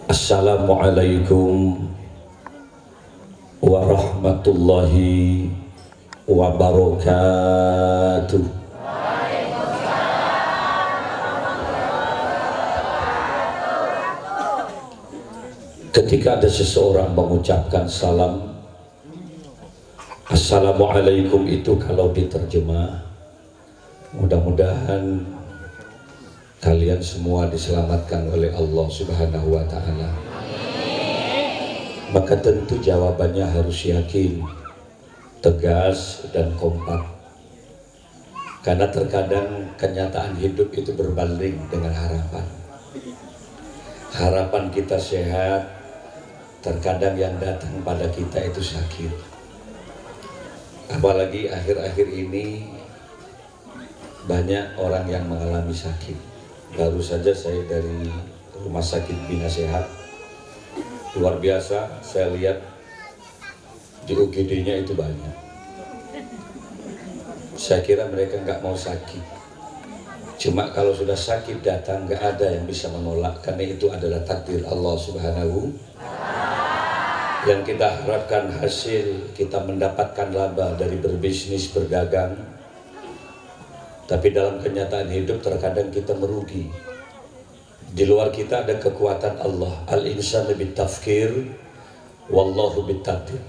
Assalamualaikum warahmatullahi wabarakatuh. Ketika ada seseorang mengucapkan salam, Assalamualaikum, itu kalau diterjemah, mudah-mudahan kalian semua diselamatkan oleh Allah Subhanahu wa Ta'ala. Maka tentu jawabannya harus yakin, tegas, dan kompak. Karena terkadang kenyataan hidup itu berbanding dengan harapan. Harapan kita sehat, terkadang yang datang pada kita itu sakit. Apalagi akhir-akhir ini banyak orang yang mengalami sakit. Baru saja saya dari Rumah Sakit Bina Sehat, luar biasa, saya lihat di UGD-nya itu banyak. Saya kira mereka nggak mau sakit, cuma kalau sudah sakit datang nggak ada yang bisa menolak, karena itu adalah takdir Allah Subhanahu. Yang kita harapkan hasil kita mendapatkan laba dari berbisnis, berdagang, tapi dalam kenyataan hidup terkadang kita merugi. Di luar kita ada kekuatan Allah. Al-insanu bitafkir wallahu bitakdir.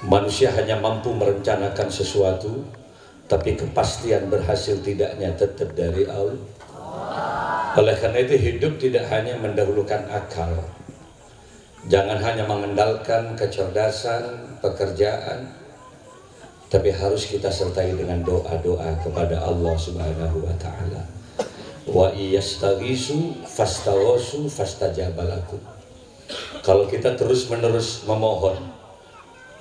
Manusia hanya mampu merencanakan sesuatu, tapi kepastian berhasil tidaknya tetap dari Allah. Oleh karena itu hidup tidak hanya mendahulukan akal. Jangan hanya mengandalkan kecerdasan, pekerjaan, tapi harus kita sertai dengan doa-doa kepada Allah Subhanahu wa Ta'ala. Wa iyastaghisu fastaghasu fastajaba lakum. Kalau kita terus-menerus memohon,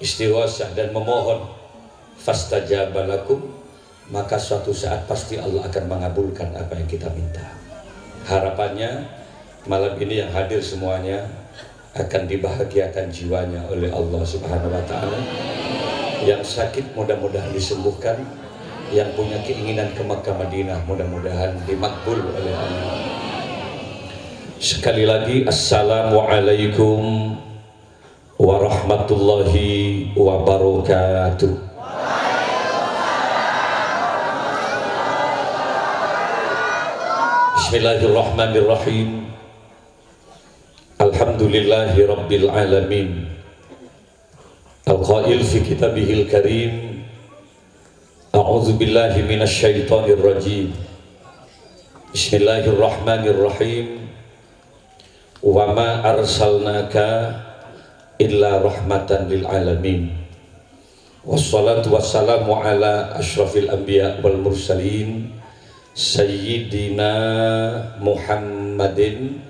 istighosah dan memohon, fastajaba lakum, maka suatu saat pasti Allah akan mengabulkan apa yang kita minta. Harapannya malam ini yang hadir semuanya akan dibahagiakan jiwanya oleh Allah Subhanahu wa Ta'ala. Yang sakit mudah-mudahan disembuhkan, yang punya keinginan ke Makkah Madinah mudah-mudahan dimakbul oleh Allah. Sekali lagi, Assalamualaikum warahmatullahi wabarakatuh. Bismillahirrahmanirrahim. Alhamdulillahi rabbil alamin. Al-qail fi kitabihil karim, a'udzu billahi minasy syaithanir rajim. Bismillahirrahmanirrahim. Wa ma arsalnaka illa rahmatan lil alamin. Wassalatu wassalamu ala asyrafil anbiya wal mursalin sayyidina Muhammadin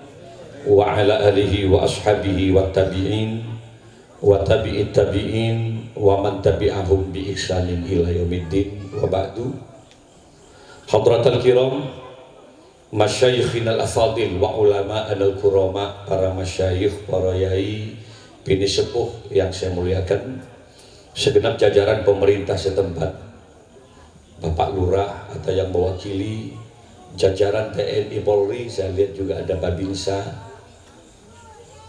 wa ala alihi wa ashabihi wa tabi'in wa tabi'it tabi'in wa man tabi'ahum bi ihsanin ila yaumiddin. Wa ba'du. Hadratal kiram, masyayikhin al-afadil wa ulama al-kurama, para masyayikh, para yai, bini sepuh yang saya muliakan, segenap jajaran pemerintah setempat, Bapak Lurah atau yang mewakili, jajaran TNI Polri, saya lihat juga ada Babinsa.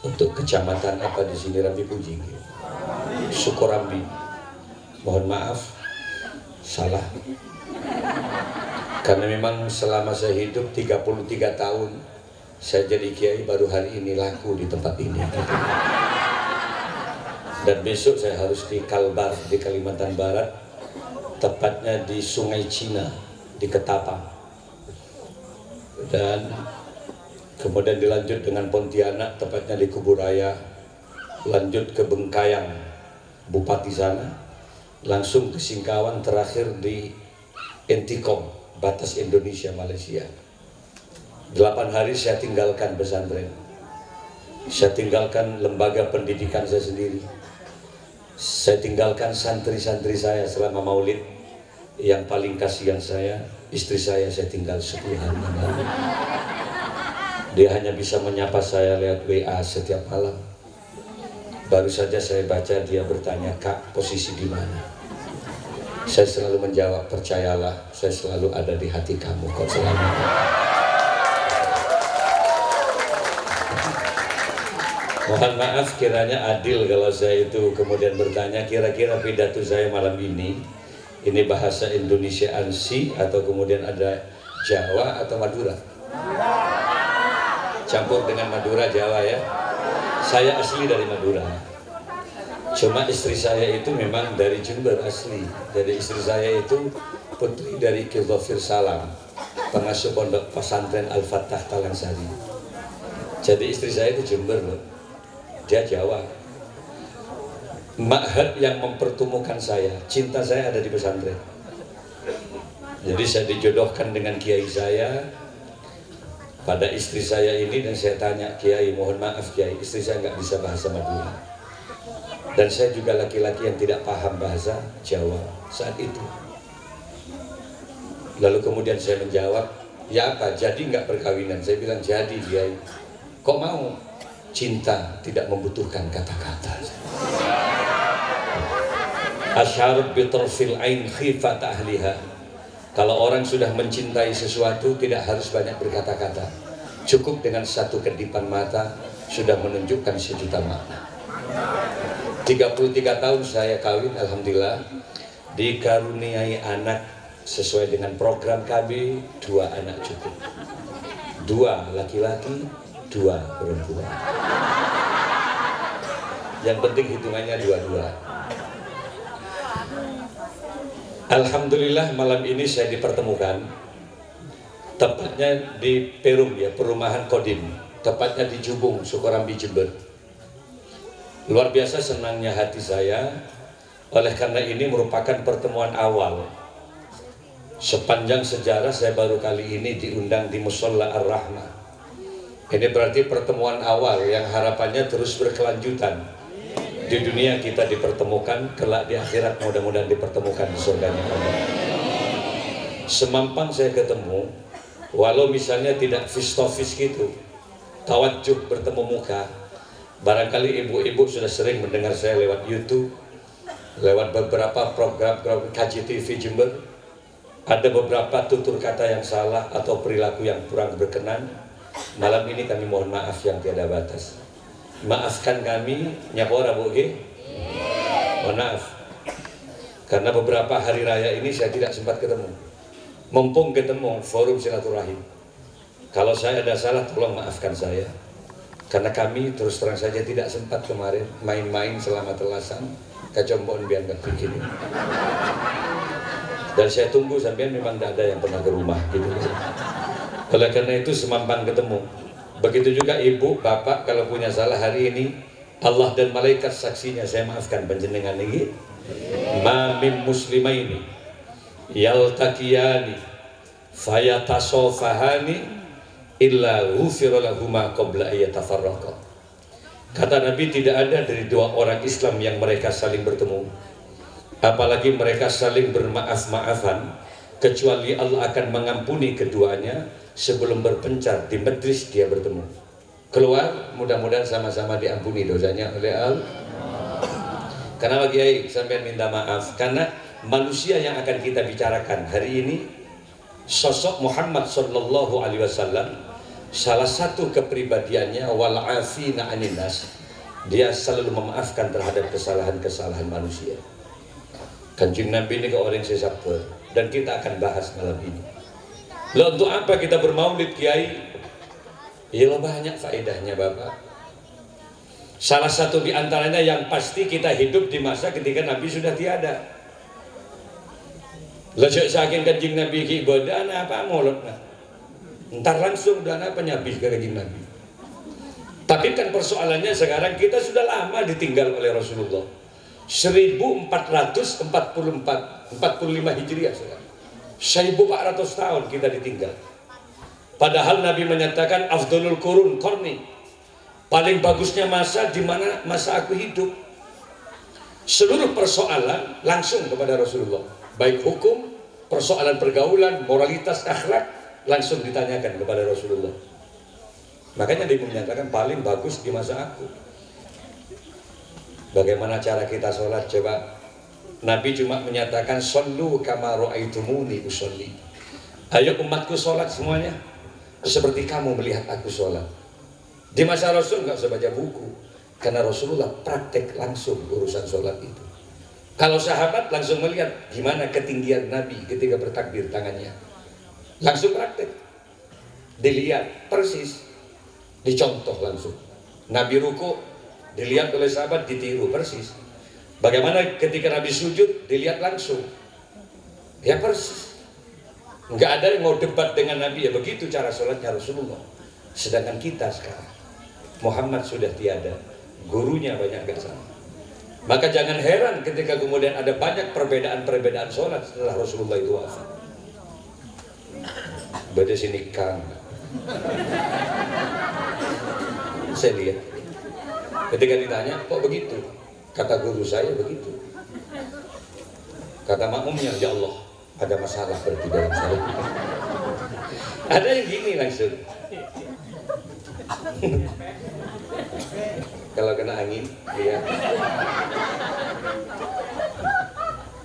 Untuk kecamatan apa di sini, Rambi Puji, Sukorambi. Mohon maaf, salah. Karena memang selama saya hidup 33 tahun, saya jadi kiai baru hari ini laku di tempat ini. Dan besok saya harus di Kalbar, di Kalimantan Barat, tepatnya di Sungai Cina, di Ketapang. Dan kemudian dilanjut dengan Pontianak, tepatnya di Kuburaya, lanjut ke Bengkayang, Bupati sana, langsung ke Singkawang, terakhir di Entikom, batas Indonesia Malaysia. 8 hari saya tinggalkan pesantren, saya tinggalkan lembaga pendidikan saya sendiri, saya tinggalkan santri-santri saya selama maulid. Yang paling kasihan saya, istri saya tinggal 10 hari yang lalu. Dia hanya bisa menyapa saya lewat WA setiap malam. Baru saja saya baca dia bertanya, "Kak, posisi di mana?" Saya selalu menjawab, "Percayalah, saya selalu ada di hati kamu kok, selalu." Mohon maaf kiranya adil kalau saya itu kemudian bertanya kira-kira pidato saya malam ini bahasa Indonesia ansi atau kemudian ada Jawa atau Madura? Campur dengan Madura Jawa ya. Saya asli dari Madura. Cuma istri saya itu memang dari Jember asli. Jadi istri saya itu putri dari Ki Dhofir Salam, pengasuh pondok pesantren Al-Fatah Talangsari. Jadi istri saya itu Jember loh. Dia Jawa. Ma'had yang mempertemukan saya, cinta saya ada di pesantren. Jadi saya dijodohkan dengan kiai saya pada istri saya ini, dan saya tanya, Kiai mohon maaf Kiai, istri saya nggak bisa bahasa Madura, dan saya juga laki-laki yang tidak paham bahasa Jawa saat itu. Lalu kemudian saya menjawab, ya apa, jadi nggak perkawinan? Saya bilang jadi Kiai. Kok mau? Cinta tidak membutuhkan kata-kata. Asyarut bitarfil ain khifat ahliha. Kalau orang sudah mencintai sesuatu tidak harus banyak berkata-kata. Cukup dengan satu kedipan mata sudah menunjukkan sejuta makna. 33 tahun saya kawin, alhamdulillah, dikaruniai anak sesuai dengan program KB, 2 anak cukup. 2 laki-laki, 2 perempuan. Yang penting hitungannya 2-2. Alhamdulillah malam ini saya dipertemukan, tepatnya di Perum ya, perumahan Kodim, tepatnya di Jubung, Sukorambi, Jember. Luar biasa senangnya hati saya, oleh karena ini merupakan pertemuan awal. Sepanjang sejarah saya baru kali ini diundang di Musholla Ar-Rahmah. Ini berarti pertemuan awal yang harapannya terus berkelanjutan. Di dunia kita dipertemukan, kelak di akhirat mudah-mudahan dipertemukan di surganya Allah. Semampang saya ketemu, walau misalnya tidak face to face gitu, tawajuh bertemu muka. Barangkali ibu-ibu sudah sering mendengar saya lewat YouTube, lewat beberapa program KJTV Jember. Ada beberapa tutur kata yang salah atau perilaku yang kurang berkenan. Malam ini kami mohon maaf yang tiada batas. Maafkan kami, nyapora Bu G. Mohon maaf. Karena beberapa hari raya ini saya tidak sempat ketemu. Mumpung ketemu forum silaturahim. Kalau saya ada salah tolong maafkan saya. Karena kami terus terang saja tidak sempat kemarin main-main selama telasan. Kacombon biar nggak begini. Dan saya tunggu sampai memang tidak ada yang pernah ke rumah gitu. Oleh karena itu semampang ketemu. Begitu juga ibu, bapak kalau punya salah hari ini, Allah dan malaikat saksinya, saya maafkan panjenengan ini. Ma min muslimaini yaltaqiyani fayatasofahani illa ghufira lahuma qabla ayatafarraqa. Kata Nabi, tidak ada dari 2 orang Islam yang mereka saling bertemu, apalagi mereka saling bermaaf-maafan, kecuali Allah akan mengampuni keduanya sebelum berpencar di majlis dia bertemu. Keluar, mudah-mudahan sama-sama diampuni dosanya oleh Allah. Kenapa Kiai sampai minta maaf? Karena manusia yang akan kita bicarakan hari ini, sosok Muhammad sallallahu alaihi wasallam, salah satu kepribadiannya wal afina 'anil nas, dia selalu memaafkan terhadap kesalahan-kesalahan manusia. Kanjeng Nabi ini ke orang sesabar, dan kita akan bahas malam ini. Lalu untuk apa kita bermaulid Kiai? Ya banyak faedahnya Bapak. Salah satu di antaranya yang pasti kita hidup di masa ketika Nabi sudah tiada. Lajak saking Kanjeng Nabi ki bodana apa molotna. Entar langsung dana penyabis ke Kanjeng Nabi. Tapi kan persoalannya sekarang kita sudah lama ditinggal oleh Rasulullah. 1445 Hijriah sekarang. 1400 tahun kita ditinggal. Padahal Nabi menyatakan afdhalul qurun qarni. Paling bagusnya masa di mana masa aku hidup. Seluruh persoalan langsung kepada Rasulullah. Baik hukum, persoalan pergaulan, moralitas, akhlak langsung ditanyakan kepada Rasulullah. Makanya dia menyatakan paling bagus di masa aku. Bagaimana cara kita sholat coba? Nabi cuma menyatakan shollu kama ra'aitumuni usolli. Ayo umatku sholat semuanya seperti kamu melihat aku sholat. Di masa Rasul nggak usah baca buku, Karena Rasulullah praktek langsung urusan sholat itu. Kalau sahabat langsung melihat gimana ketinggian Nabi ketika bertakbir tangannya. Langsung praktek. Dilihat persis. Dicontoh langsung. Nabi ruku dilihat oleh sahabat, ditiru persis. Bagaimana ketika Nabi sujud dilihat langsung. Ya persis. Enggak ada yang mau debat dengan Nabi, ya begitu cara sholatnya Rasulullah. Sedangkan kita sekarang Muhammad sudah tiada, gurunya banyak gak sama. Maka jangan heran ketika kemudian ada banyak perbedaan-perbedaan sholat setelah Rasulullah itu wafat. Baca sini Kang. Saya lihat. Ketika ditanya, kok begitu? Kata guru saya begitu. Kata makmumnya, ya Allah, ada masalah berarti dalam saya. Ada yang gini langsung. Kalau kena angin, lihat.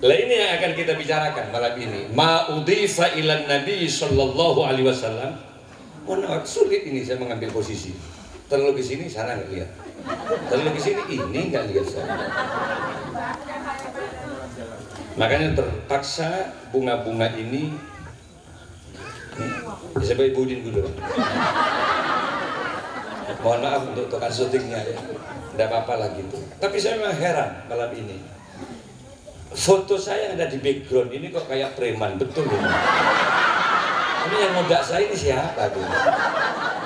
Lah ini yang akan kita bicarakan malam ini. Ma'udhifa ilan Nabi sallallahu alaihi wasallam. Mohon sulit ini saya mengambil posisi. Terlalu ke sini sana nggak lihat. Terlalu ke sini ini nggak lihat saya. Makanya terpaksa bunga-bunga ini. Bisa Ibu Udin dulu. Mohon maaf untuk tukang syutingnya ya. Tidak apa-apa lah gitu. Tapi saya memang heran malam ini. Foto saya yang ada di background ini kok kayak preman betul ini. Ini yang ngodak saya ini siapa tuh?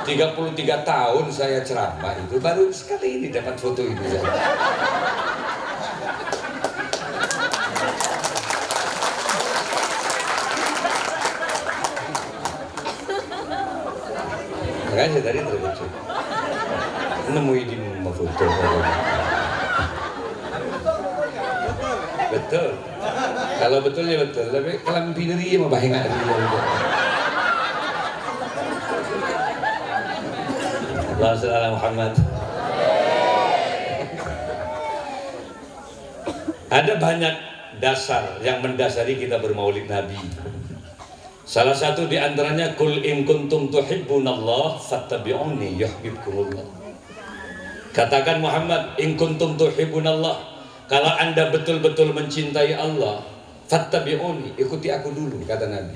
33 tahun saya ceramah itu baru sekali ini dapat foto ini saya. Makanya saya tadi terkejut. Nemuin di foto. Betul. Kalau betulnya betul, tapi kalau pineri mah bahaya nggak dia. Allahumma shalli ala Muhammad. Ada banyak dasar yang mendasari kita bermaulid Nabi. Salah satu di antaranya kul in kuntum tuhibbunallah fattabi'uni yuhibbukumullah. Katakan Muhammad, in kuntum tuhibbunallah, kalau Anda betul-betul mencintai Allah, fattabi'uni, ikuti aku dulu, kata Nabi.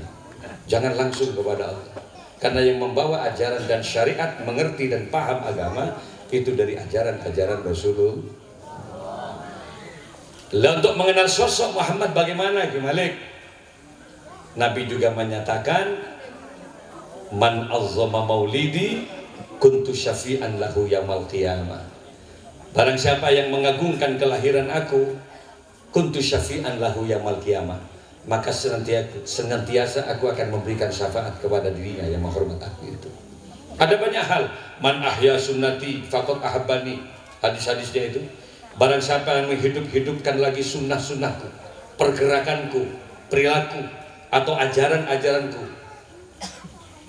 Jangan langsung kepada Allah. Karena yang membawa ajaran dan syariat, mengerti dan paham agama, itu dari ajaran-ajaran Rasulullah. Lalu untuk mengenal sosok Muhammad bagaimana, Ki Malik? Nabi juga menyatakan, man azzama maulidi kuntu syafi'an lahu yaumil qiyamah. Barang siapa yang mengagungkan kelahiran aku, kuntu syafi'an lahu yaumil qiyamah, maka senantiasa aku akan memberikan syafaat kepada dirinya yang menghormat aku itu. Ada banyak hal. Man ahya sunnati faqad ahabbani. Hadis-hadisnya itu. Barang siapa yang menghidup-hidupkan lagi sunnah-sunnahku, pergerakanku, perilaku, atau ajaran-ajaranku,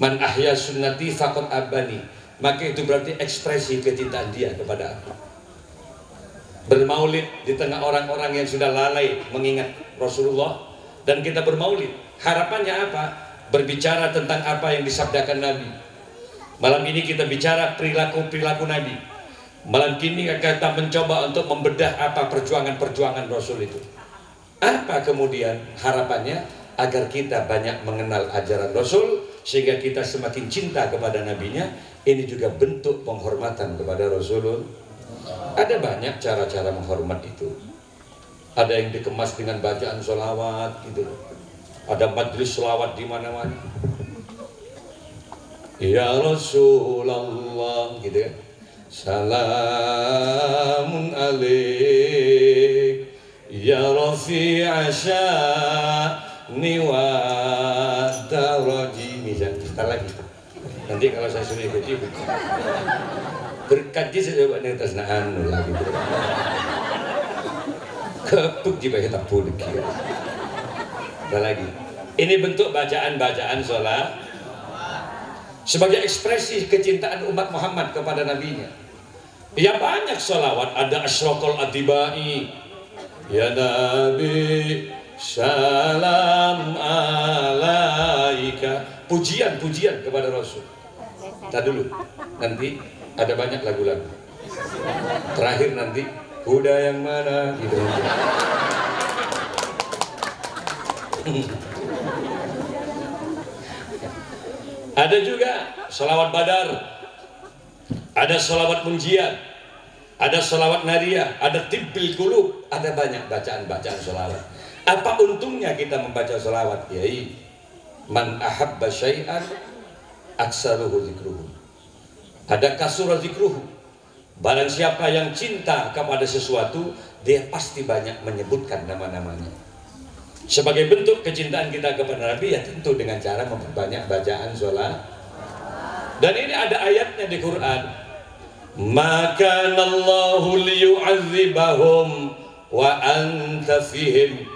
man ahya sunnati faqad ahabbani, maka itu berarti ekspresi kecintaan dia kepada aku. Bermaulid di tengah orang-orang yang sudah lalai mengingat Rasulullah, dan kita bermaulid, harapannya apa? Berbicara tentang apa yang disabdakan Nabi. Malam ini kita bicara perilaku-perilaku Nabi. Malam ini kita mencoba untuk membedah apa perjuangan-perjuangan Rasul itu. Apa kemudian harapannya? Agar kita banyak mengenal ajaran Rasul, sehingga kita semakin cinta kepada Nabinya. Ini juga bentuk penghormatan kepada Rasulullah. Ada banyak cara-cara menghormat itu. Ada yang dikemas dengan bacaan sholawat gitu. Ada majlis sholawat di mana-mana. Ya Rasulullah gitu ya. Salamun alaik ya Rafi'a sya'ni wa daraji. Misalnya, sebentar lagi. Nanti kalau saya suruh ikuti berkaji saja buat yang tasnaan lagi. Kepuk di bawah tak boleh kira. Ada lagi. Ini bentuk bacaan-bacaan sholat sebagai ekspresi kecintaan umat Muhammad kepada Nabi-Nya. Ya banyak sholawat. Ada asyraqal atibai, ya Nabi salam alaika. Pujian-pujian kepada Rasul. Kita dulu. Nanti ada banyak lagu-lagu. Terakhir nanti kuda yang mana gitu. Ada juga sholawat badar, ada sholawat munjiat, ada sholawat nariyah, ada tibbil qulub, ada banyak bacaan-bacaan sholawat. Apa untungnya kita membaca sholawat? Yai, man ahabba syai'an aksaruhu zikruhu, ada kasura zikruhu. Barang siapa yang cinta kepada sesuatu, dia pasti banyak menyebutkan nama-namanya. Sebagai bentuk kecintaan kita kepada Nabi, ya tentu dengan cara memperbanyak bacaan sholat. Dan ini ada ayatnya di Quran. Maka Allahu liyu'adzibahum wa anta fihim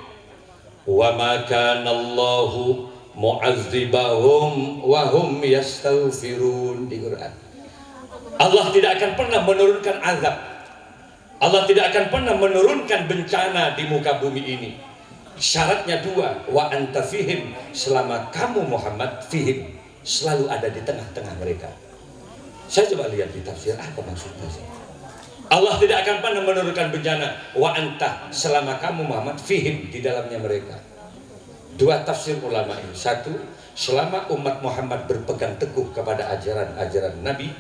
wa maka Allahu mu'adzibahum wa hum yastaghfirun, di Quran. Allah tidak akan pernah menurunkan azab. Allah tidak akan pernah menurunkan bencana di muka bumi ini. Syaratnya dua, wa anta fihim, selama kamu Muhammad fihim, selalu ada di tengah-tengah mereka. Saya coba lihat di tafsir, apa maksudnya sih? Allah tidak akan pernah menurunkan bencana, wa anta, selama kamu Muhammad fihim, di dalamnya mereka. Dua tafsir ulama ini. Satu, selama umat Muhammad berpegang teguh kepada ajaran Nabi,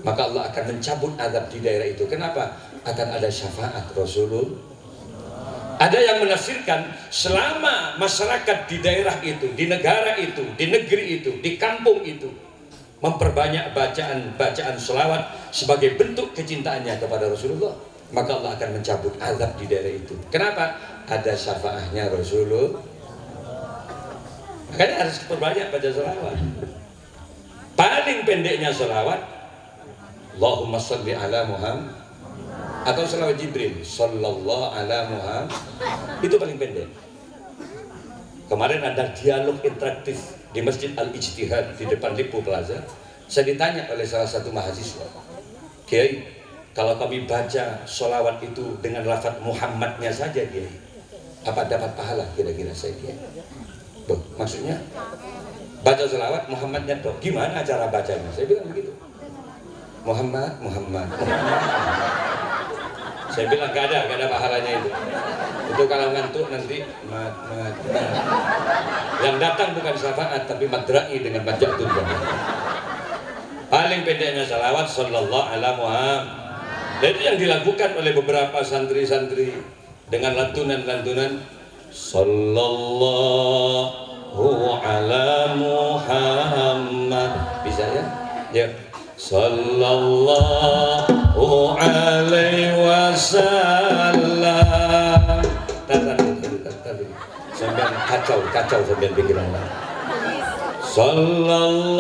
maka Allah akan mencabut azab di daerah itu. Kenapa? Akan ada syafaat Rasulullah. Ada yang menafsirkan selama masyarakat di daerah itu, di negara itu, di negeri itu, di kampung itu memperbanyak bacaan selawat sebagai bentuk kecintaannya kepada Rasulullah, maka Allah akan mencabut azab di daerah itu. Kenapa? Ada syafaatnya Rasulullah. Makanya harus perbanyak baca selawat. Paling pendeknya selawat, Allahumma sholli ala Muhammad, atau selawat Jibril, sallallahu ala Muhammad, itu paling pendek. Kemarin ada dialog interaktif di Masjid Al-Ijtihad di depan Lipo Plaza. Saya ditanya oleh salah satu mahasiswa, Kiai, kalau kami baca sholawat itu dengan lafaz Muhammadnya saja, Kiai, apa dapat pahala kira-kira saya, Kiai? Tuh, maksudnya baca sholawat Muhammadnya tuh, gimana cara bacanya? Saya bilang begitu, Muhammad. Saya bilang gak ada pahalanya itu. Itu kalau ngantuk nanti yang datang bukan syafaat tapi madra'i dengan majatun. Paling pendeknya salawat sallallahu ala Muhammad. Dan itu yang dilakukan oleh beberapa santri-santri dengan lantunan-lantunan sallallahu ala Muhammad. Bisa ya? Ya. Sallallahu alaihi wasallam. Tadi sampai kacau sampai pikiran. Sallallahu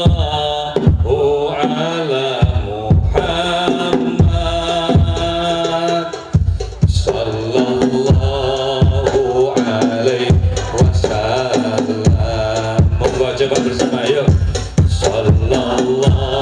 ala Muhammad, sallallahu alaihi wasallam. Monggo coba bersama yuk. Sallallahu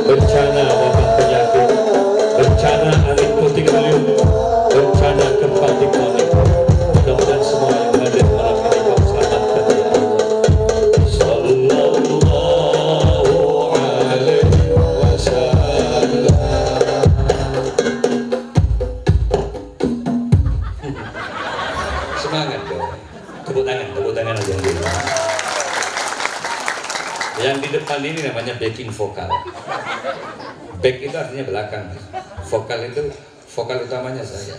bencana wabah penyakit namanya backing vokal. Back itu artinya belakang, vokal itu vokal utamanya saya.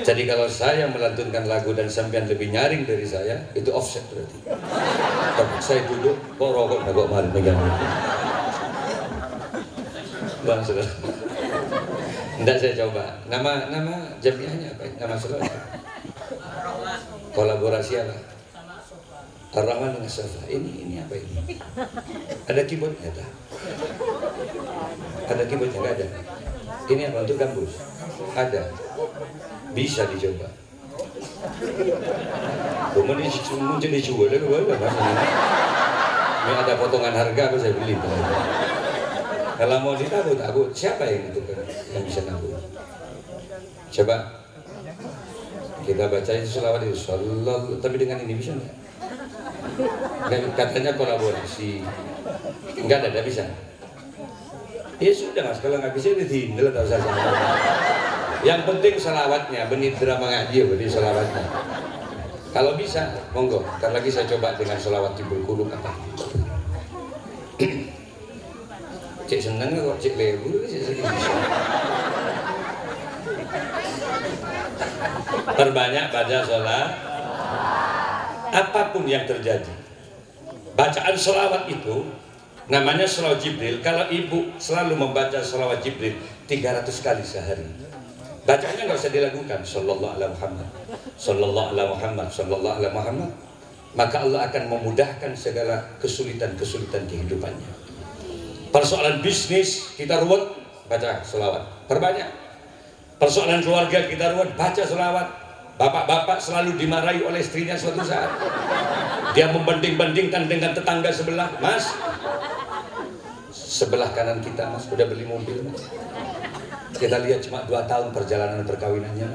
Jadi kalau saya melantunkan lagu dan sampean lebih nyaring dari saya, itu offset berarti. Tapi saya duduk, kok rokok kok malah megang itu. Bang saudara. Tidak saya coba. Nama jamiahnya apa? Nama selawat. Kolaborasi apa? Ar-Rahman dengan Safa. Ini apa ini? Ada keyboardnya tak? Ada keyboardnya nggak ada? Ini apa untuk gambus? Ada. Bisa dicoba. Kemudian muncul dicoba lagi boleh mas. Ini ada potongan harga aku saya beli. Kalau mau ditabut, aku siapa yang itu yang bisa nabut? Coba kita bacain selawat itu, sallallahu, tapi dengan ini bisa nggak? Katanya kolaborasi, nggak ada bisa. Ya sudah mas, kalau nggak bisa ditinggal atau saja. Yang penting selawatnya, benih drama ngaji, benih selawatnya. Kalau bisa, monggo. Ntar lagi saya coba dengan selawat Tibul Qulub apa. Cek seneng kok, cek lebur, cek sedih bisa. Perbanyak baca sholat. Apapun yang terjadi, bacaan sholawat itu namanya sholawat Jibril. Kalau ibu selalu membaca sholawat Jibril 300 kali sehari, bacanya nggak usah dilakukan sallallahu alaihi Muhammad, sallallahu alaihi Muhammad, sallallahu alaihi Muhammad, maka Allah akan memudahkan segala kesulitan-kesulitan kehidupannya. Persoalan bisnis kita ruwet, baca sholawat, perbanyak. Persoalan keluarga kita ruwet, baca sholawat. Bapak-bapak selalu dimarahi oleh istrinya suatu saat. Dia membanding-bandingkan dengan tetangga sebelah. Mas, sebelah kanan kita mas, udah beli mobil mas. Kita lihat cuma 2 tahun perjalanan perkawinannya.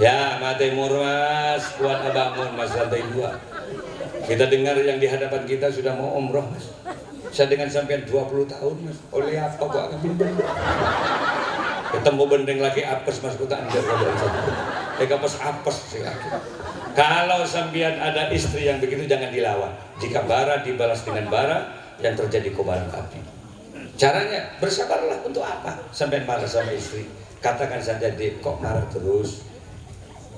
Ya, mati mur mas, buat abangmun mas, lantai 2. Kita dengar yang di hadapan kita sudah mau umroh mas. Saya dengan sampean 20 tahun mas, oleh apa kok akan bimbing? Ketemu bendeng lagi apes mas, ku tak anjar kalau apes sih. Kalau sampean ada istri yang begitu jangan dilawan. Jika bara dibalas dengan bara, yang terjadi kobaran api. Caranya bersabarlah. Untuk apa sampean marah sama istri? Katakan saja, Dek, kok marah terus?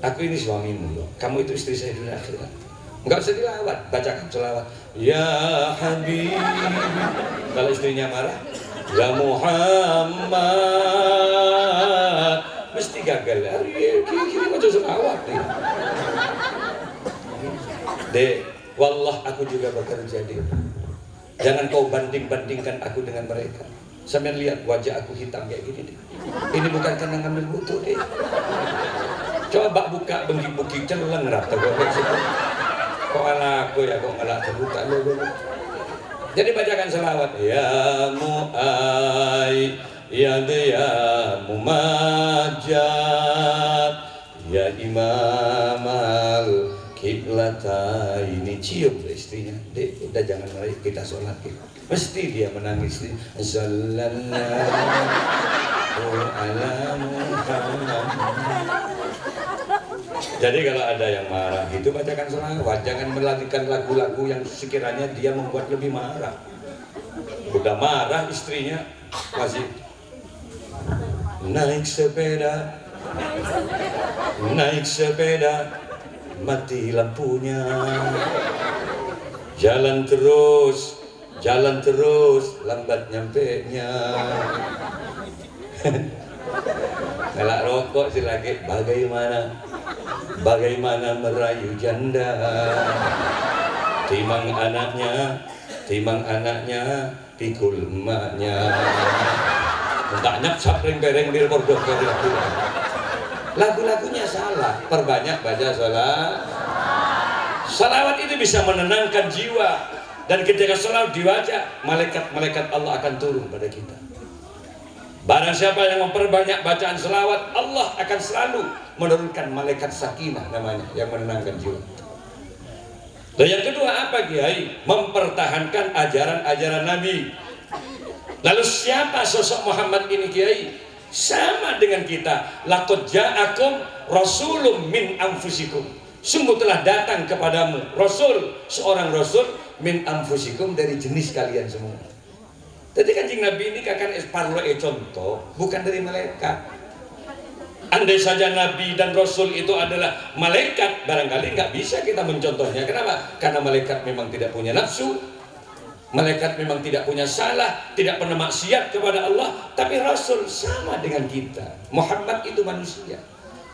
Aku ini suamimu loh. Kamu itu istri saya dunia akhirat. Enggak usah dilawan, bacakan selawat. Ya Habib. Kalau istrinya marah, ya Muhammad, mesti gagal. Kiri baca selawat nih. Dek, wallah aku juga bekerja, Dek. Jangan kau banding-bandingkan aku dengan mereka. Sampai lihat wajah aku hitam kayak gini, Dek. Ini bukan karena ngambil butuh, Dek. Coba buka bengki-bengki celeng rata gue. Kok ala aku ya, kok malah terbuka lo. Jadi bacakan selawat. Ya Mu'ay, ya Mumajjad, ya Imam al-Kiblata. Ini cium istrinya. Dek, udah jangan meraih, kita sholat. Mesti dia menangis. Sallallahu ala Muhammad. Jadi kalau ada yang marah itu bacakan selawat, jangan melantunkan lagu-lagu yang sekiranya dia membuat lebih marah. Udah marah istrinya masih naik sepeda, mati lampunya, jalan terus, lambat nyampenya. Ngelak rokok si laki, bagaimana merayu janda, timang anaknya, pikul emaknya, tak nyap ring-ring di bordok. Lagu-lagunya salah. Perbanyak baca salawat itu bisa menenangkan jiwa, dan ketika salawat dibaca, malaikat Allah akan turun pada kita. Barang siapa yang memperbanyak bacaan selawat, Allah akan selalu menurunkan malaikat sakinah namanya, yang menenangkan jiwa. Dan yang kedua apa Kiai? Mempertahankan ajaran-ajaran Nabi. Lalu siapa sosok Muhammad ini Kiai? Sama dengan kita. Laqad ja'akum rasulun min anfusikum. Sungguh telah datang kepadamu Rasul, seorang Rasul min anfusikum, dari jenis kalian semua. Jadi Kanjeng Nabi ini kan parlo contoh, bukan dari malaikat. Andai saja Nabi dan Rasul itu adalah malaikat, barangkali nggak bisa kita mencontohnya. Kenapa? Karena malaikat memang tidak punya nafsu, malaikat memang tidak punya salah, tidak pernah maksiat kepada Allah. Tapi Rasul sama dengan kita. Muhammad itu manusia.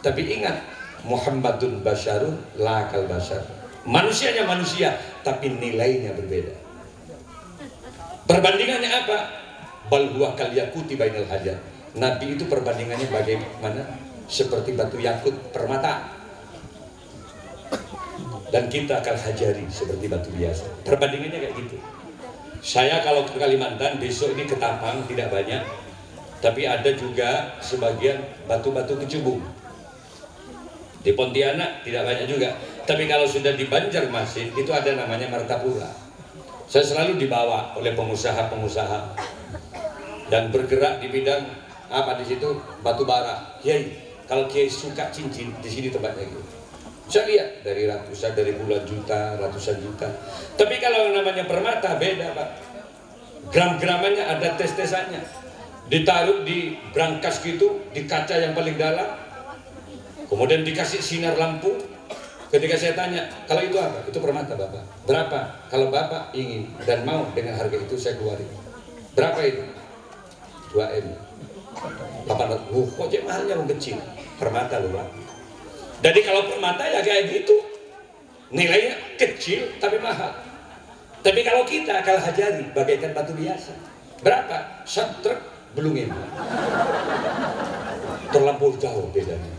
Tapi ingat, Muhammadun basyarun lakal basyar. Manusianya manusia, tapi nilainya berbeda. Perbandingannya apa? Bal huwa kal yakuti bainal hajar. Nabi itu perbandingannya bagaimana? Seperti batu yakut permata. Dan kita kal hajari, seperti batu biasa. Perbandingannya kayak gitu. Saya kalau ke Kalimantan, besok ini ke Tampang tidak banyak. Tapi ada juga sebagian batu-batu kecubung. Di Pontianak tidak banyak juga. Tapi kalau sudah di Banjarmasin, itu ada namanya Martapura. Saya selalu dibawa oleh pengusaha-pengusaha dan bergerak di bidang apa di situ, batu bara. Kiai, kalau Kiai suka cincin, di sini tempatnya gitu. Saya lihat dari ratusan, dari puluhan juta, ratusan juta. Tapi kalau namanya permata beda, Pak. Gram-gramannya ada tes-tesannya. Ditaruh di brankas gitu, di kaca yang paling dalam. Kemudian dikasih sinar lampu. Ketika saya tanya, kalau itu apa? Itu permata Bapak. Berapa? Kalau Bapak ingin dan mau dengan harga itu, saya keluarin. Berapa itu? 2M. 800. Kok jadi mahalnya kecil? Permata loh Pak. Jadi kalau permata ya kayak gitu. Nilainya kecil tapi mahal. Tapi kalau kita Kal Hajari bagaikan batu biasa. Berapa? 1 truk belungin. Terlampau jauh bedanya.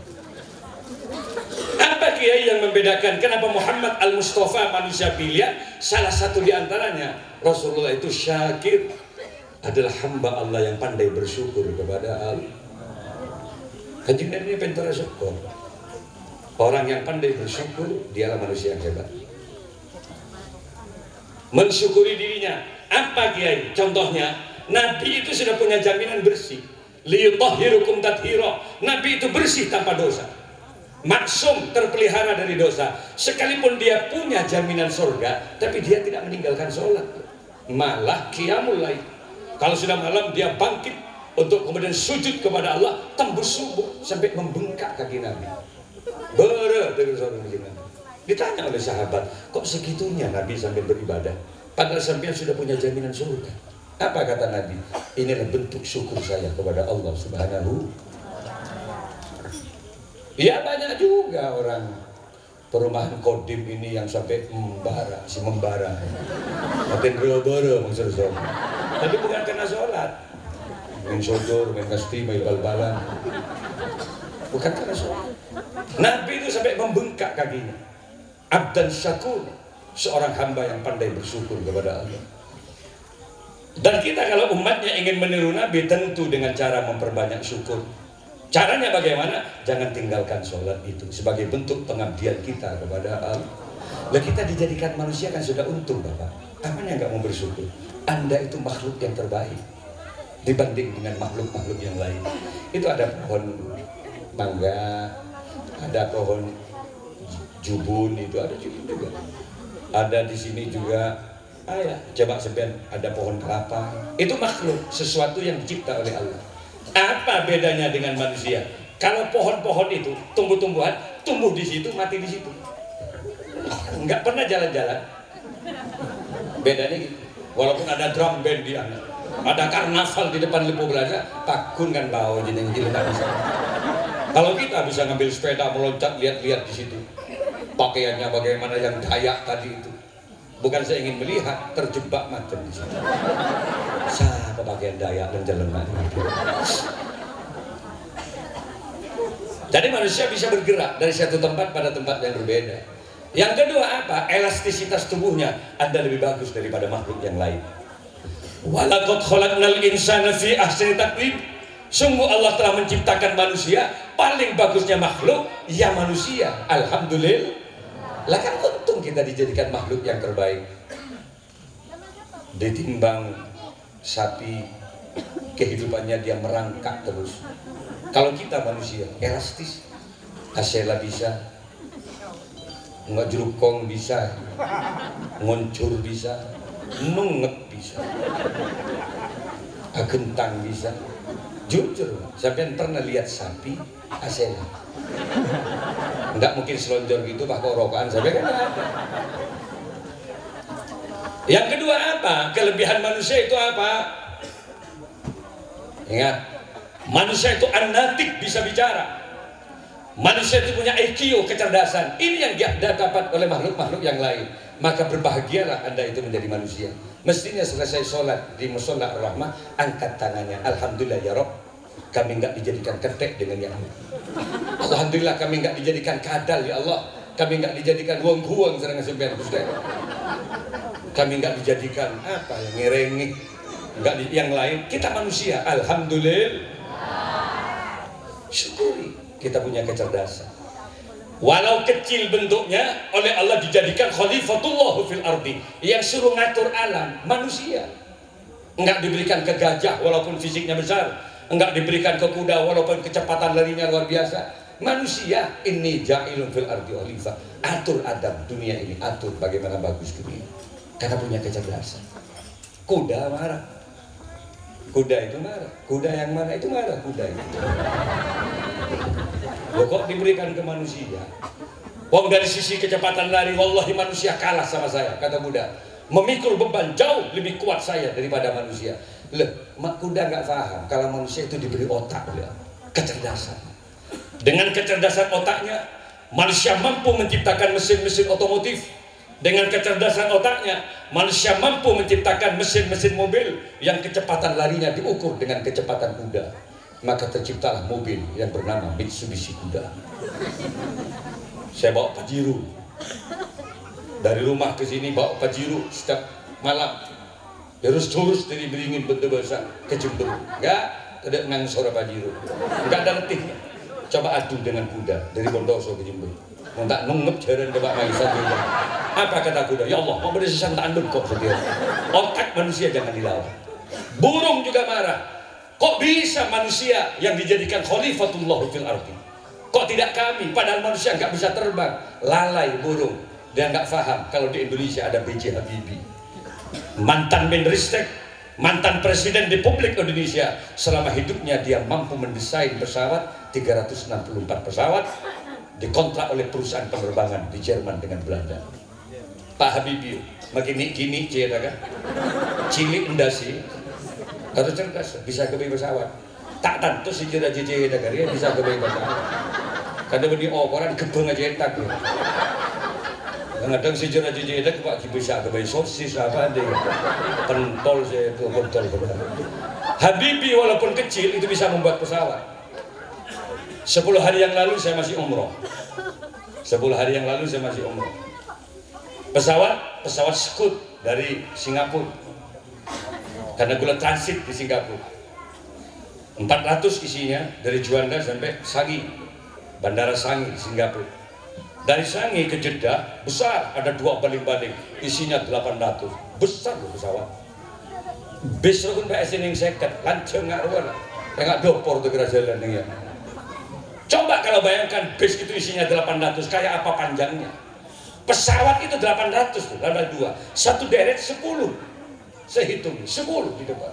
Apa Kiai yang membedakan? Kenapa Muhammad Al-Mustafa manusia pilihan? Salah satu di antaranya, Rasulullah itu syakir, adalah hamba Allah yang pandai bersyukur kepada Allah. Kanjeng Nabi ini pentara syukur. Orang yang pandai bersyukur, dialah manusia yang hebat. Mensyukuri dirinya. Apa Kiai? Contohnya, Nabi itu sudah punya jaminan bersih. Liyutahhirukum tathira. Nabi itu bersih tanpa dosa. Maksum, terpelihara dari dosa. Sekalipun dia punya jaminan surga, tapi dia tidak meninggalkan sholat. Malah qiyamul lail. Kalau sudah malam dia bangkit untuk kemudian sujud kepada Allah, tembus subuh sampai membengkak kaki Nabi. Dengan seorang Nabi. Ditanya oleh sahabat, kok segitunya Nabi sampai beribadah? Padahal sampean sudah punya jaminan surga. Apa kata Nabi? Inilah bentuk syukur saya kepada Allah Subhanahu. Ya banyak juga orang perumahan Kodim ini yang sampai membara, si membara. Makin boro-boro maksud saya. Tapi bukan karena sholat. Main sodor, main kasti, main bal-balan. Bukan karena sholat. Nabi itu sampai membengkak kakinya. Abdan syakur, seorang hamba yang pandai bersyukur kepada Allah. Dan kita kalau umatnya ingin meniru Nabi, tentu dengan cara memperbanyak syukur. Caranya bagaimana? Jangan tinggalkan sholat itu sebagai bentuk pengabdian kita kepada Allah. Lah kita dijadikan manusia kan sudah untung Bapak. Apanya nggak mau bersyukur? Anda itu makhluk yang terbaik dibanding dengan makhluk-makhluk yang lain. Itu ada pohon mangga, ada pohon jubun, itu ada jubun juga. Ada di sini juga, coba sebentar, ada pohon kelapa. Itu makhluk, sesuatu yang dicipta oleh Allah. Apa bedanya dengan manusia? Kalau pohon-pohon itu, tumbuh-tumbuhan, tumbuh di situ, mati di situ. Nggak pernah jalan-jalan. Bedanya gitu. Walaupun ada drum band di sana, ada karnaval di depan Lembu Plaza, takun kan bau jadi nggak bisa. Kalau kita bisa ngambil sepeda meloncat lihat-lihat di situ, pakaiannya bagaimana yang Dayak tadi itu. Bukan saya ingin melihat, terjebak macam di situ. Siapa bagian Dayak dan jalan mati. Jadi manusia bisa bergerak dari satu tempat pada tempat yang berbeda. Yang kedua apa? Elastisitas tubuhnya Anda lebih bagus daripada makhluk yang lain. Walaqad khalaqnal insana fi ahsani taqwim. Sungguh Allah telah menciptakan manusia paling bagusnya makhluk ya manusia. Alhamdulillah. Lah kan untung kita dijadikan makhluk yang terbaik. Ditimbang sapi, kehidupannya dia merangkak terus. Kalau kita manusia elastis, asela bisa, nggak jerukong bisa, ngoncur bisa, nunget bisa, agentang bisa. Jujur, sampean pernah lihat sapi asena? Enggak mungkin selonjor gitu pakai rokokan, sampai kan ada. Yang kedua apa? Kelebihan manusia itu apa? Ingat, manusia itu anatik, bisa bicara. Manusia itu punya IQ, kecerdasan. Ini yang dia dapat oleh makhluk-makhluk yang lain. Maka berbahagialah Anda itu menjadi manusia. Mestinya selesai sholat di musola Ar-Rahmah, angkat tangannya, alhamdulillah ya Rob, kami enggak dijadikan ketek dengan yang ini. Alhamdulillah kami enggak dijadikan kadal ya Allah. Kami enggak dijadikan wong-wong serang sembilan Gusti. Kami enggak dijadikan apa yang ngerengi, enggak yang lain. Kita manusia, alhamdulillah. Syukuri kita punya kecerdasan. Walau kecil bentuknya, oleh Allah dijadikan khalifatullah fil ardi, yang suruh ngatur alam, manusia. Enggak diberikan ke gajah walaupun fisiknya besar, enggak diberikan ke kuda walaupun kecepatan larinya luar biasa. Manusia, ini ja'ilun fil ardi khalifah. Atur adab dunia ini, atur bagaimana bagus dunia. Karena punya kecerdasan. Kuda marah. Kuda itu marah. Kuda yang marah itu marah, kuda itu. Loh, kok diberikan ke manusia? Wong dari sisi kecepatan lari, wallahi manusia kalah sama saya, kata kuda. Memikul beban jauh lebih kuat saya daripada manusia. Loh, kuda nggak paham kalau manusia itu diberi otak, kecerdasan. Dengan kecerdasan otaknya, manusia mampu menciptakan mesin-mesin otomotif. Dengan kecerdasan otaknya, manusia mampu menciptakan mesin-mesin mobil yang kecepatan larinya diukur dengan kecepatan kuda. Maka terciptalah mobil yang bernama Mitsubishi Kuda. Saya bawa Pajero dari rumah ke sini, bawa Pajero setiap malam. Terus dari Beringin Bendebasa ke Jember. Enggak ada nang suara Pajero. Enggak ada letihnya. Coba adu dengan kuda dari Bondoso ke Jember. Tak nungep jaran Pak Maisa juga. Apa kata kuda? Ya Allah, mau berdasarkan tanduk kok setia. Otak manusia jangan dilawan. Burung juga marah. Kok bisa manusia yang dijadikan khalifatullah fil ardi? Kok tidak kami? Padahal manusia nggak bisa terbang. Lalai burung. Dia nggak paham kalau di Indonesia ada B.J. Habibie, mantan Menristek, mantan Presiden Republik Indonesia. Selama hidupnya dia mampu mendesain pesawat 364 pesawat dikontrak oleh perusahaan penerbangan di Jerman dengan Belanda. Pak Habibie makin gini cina kan? Cilik endasi. Harus cerdas, bisa kebeli pesawat. Tak tentu si jira-jira negara bisa kebeli pesawat. Kadang beri orang gebeng aja entak. Kadang si jira-jira pak bisa kebeli sosis apa deh. Pentol saya itu pentol. Habibie walaupun kecil itu bisa membuat pesawat. 10 hari yang lalu saya masih umroh. 10 hari yang lalu saya masih umroh. Pesawat Scoot dari Singapura. Karena gula transit di Singapura 400 isinya dari Juanda sampai Sangi, Bandara Sangi di Singapura. Dari Sangi ke Jeddah besar, ada 2 baling-baling isinya 800, besar loh pesawat. Bis rukun PS ini seket lanceng nggak ruan, nggak dopor tuh kira jalan ini. Coba kalau bayangkan bis itu isinya 800, kayak apa panjangnya? Pesawat itu 800 tuh, ada 2, satu deret 10. Saya hitung 10 di depan.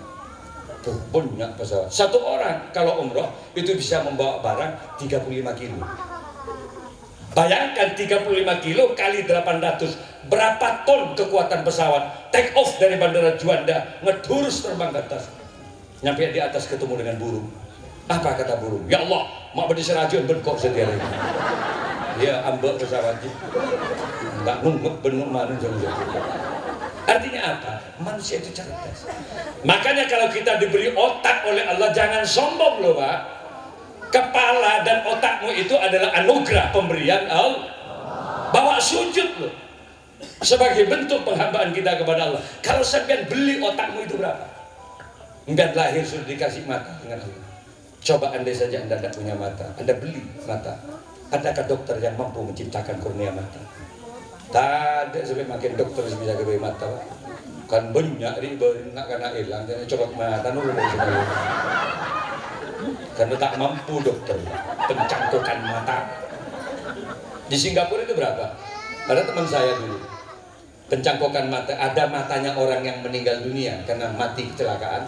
Tuh, banyak pesawat. Satu orang kalau umroh itu bisa membawa barang 35 kilo. Bayangkan 35 kilo kali 800, berapa ton kekuatan pesawat? Take off dari Bandara Juanda, ngedurus terbang ke atas. Nyampe di atas ketemu dengan burung. Apa kata burung? Ya Allah, mak berdiri serajun berkok setiap hari. Ya ambek pesawatnya. Enggak nunggu bener mana jauh-jauh. Artinya apa? Manusia itu cerdas. Makanya kalau kita diberi otak oleh Allah, jangan sombong loh Pak. Kepala dan otakmu itu adalah anugerah pemberian Allah. Bawa sujud loh, sebagai bentuk penghambaan kita kepada Allah. Kalau sampean beli otakmu itu berapa? Enggak lahir sudah dikasih mata dengan Allah. Coba andai saja Anda tidak punya mata, Anda beli mata. Adakah dokter yang mampu menciptakan kurnia mata? Tak ada sampai makin dokter bisa kebeli mata. Kan banyak riba nak kena hilang, jadi coba mata nurul sekali. Karena tak mampu dokter pencangkokan mata. Di Singapura itu berapa? Ada teman saya dulu, pencangkokan mata, ada matanya orang yang meninggal dunia karena mati kecelakaan.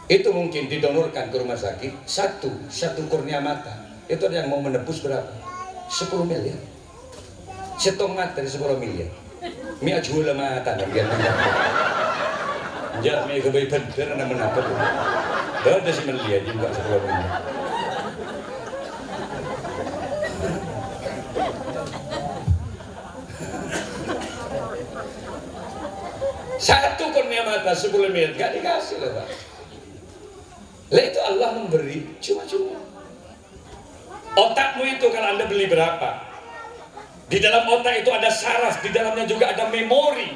Itu mungkin didonorkan ke rumah sakit, satu kornea mata. Itu ada yang mau menebus berapa? 10 miliar. Setong mata dari 10 miliar. Mia jual mata dan biar mendapat. Ya, mia kebaik bener dan mendapat. Dah ada 9 miliar juga 10 miliar. Satu kornea mata 10 miliar, gak dikasih loh Pak. Lah itu Allah memberi cuma-cuma. Otakmu itu kalau Anda beli berapa? Di dalam otak itu ada saraf, di dalamnya juga ada memori.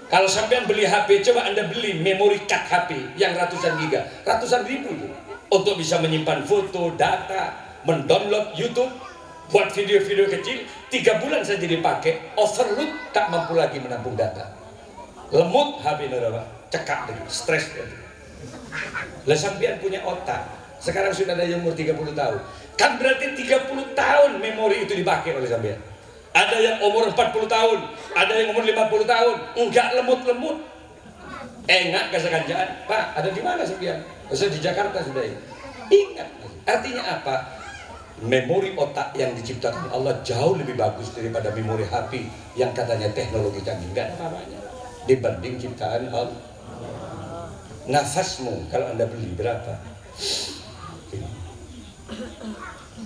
Kalau sampean beli HP, coba Anda beli memori card HP yang ratusan giga, ratusan ribu itu, untuk bisa menyimpan foto, data, mendownload YouTube, buat video-video kecil. 3 bulan saja dipakai, overload, tak mampu lagi menampung data. Lemut HP Pak, cekak lagi, stres lagi. Lah sampean punya otak, sekarang sudah ada yang umur 30 tahun. Kan berarti 30 tahun memori itu dipakai oleh sampean. Ada yang umur 40 tahun, ada yang umur 50 tahun, enggak lemut-lemut. Enggak kesekanjaan, Pak, ada di mana sampean? Saya di Jakarta sudah. Ingat, artinya apa? Memori otak yang diciptakan Allah jauh lebih bagus daripada memori HP yang katanya teknologi canggih. Enggak ada apa-apanya dibanding ciptaan Allah. Nafasmu kalau Anda beli berapa?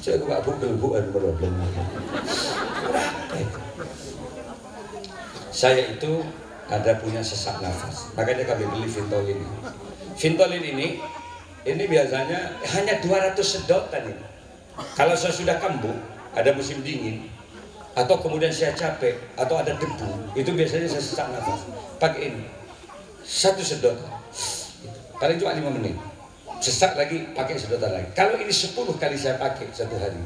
Saya gak bugel-bugan problem. Saya itu ada punya sesak nafas, makanya kami beli Ventolin ini. Ventolin ini biasanya hanya 200 sedotan ini. Kalau saya sudah kambuh, ada musim dingin, atau kemudian saya capek, atau ada debu, itu biasanya saya sesak nafas. Pakai ini, 1 sedotan, paling cuma 5 menit. Sesak lagi, pakai sedotan lagi. Kalau ini 10 kali saya pakai 1 hari,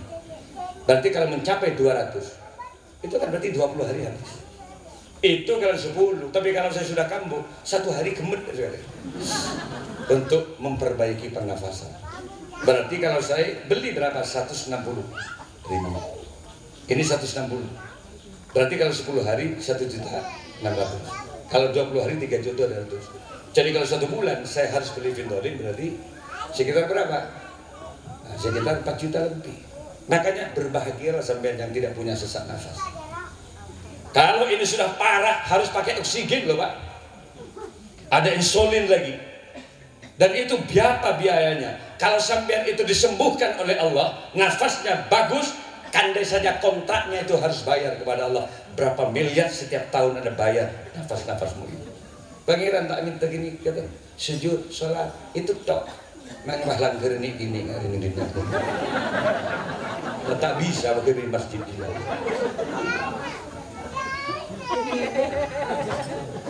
berarti kalau mencapai 200, itu kan berarti 20 hari habis. Itu kalau 10, tapi kalau saya sudah kambuh, 1 hari gemet sekali. Untuk memperbaiki pernafasan. Berarti kalau saya beli berapa? 160 ribu. Ini 160. Berarti kalau 10 hari 1.600.000. Kalau 20 hari 3.200.000. Jadi kalau 1 bulan saya harus beli Ventolin, berarti sekitar berapa? Nah, sekitar 4 juta lebih. Makanya berbahagialah sampean yang tidak punya sesak nafas. Kalau ini sudah parah harus pakai oksigen loh Pak. Ada insulin lagi. Dan itu berapa biayanya? Kalau sampean itu disembuhkan oleh Allah, nafasnya bagus, kandai saja kontraknya itu harus bayar kepada Allah. Berapa miliar setiap tahun Anda bayar nafas-nafasmu itu. Pangeran tak minta gini, kata sujud, sholat, itu tok. Manglah langgar ini hari ini. Tak bisa bagi masjid ini.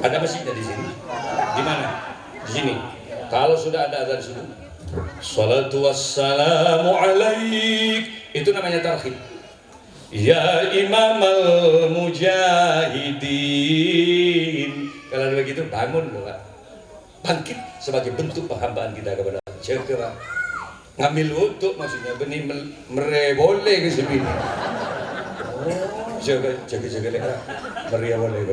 Ada masjidnya di sini. Di mana? Di sini. Kalau sudah ada azan subuh, salatu wassalamu alaik, itu namanya tauhid. Ya Imam al-Mujahidin. Kalau begitu bangun loh Pak. Bangkit sebagai bentuk penghambaan kita kepada Allah. Jaga Pak. Ngambil wudhu maksudnya benih boleh ke sini. Jaga leher. Meriah boleh.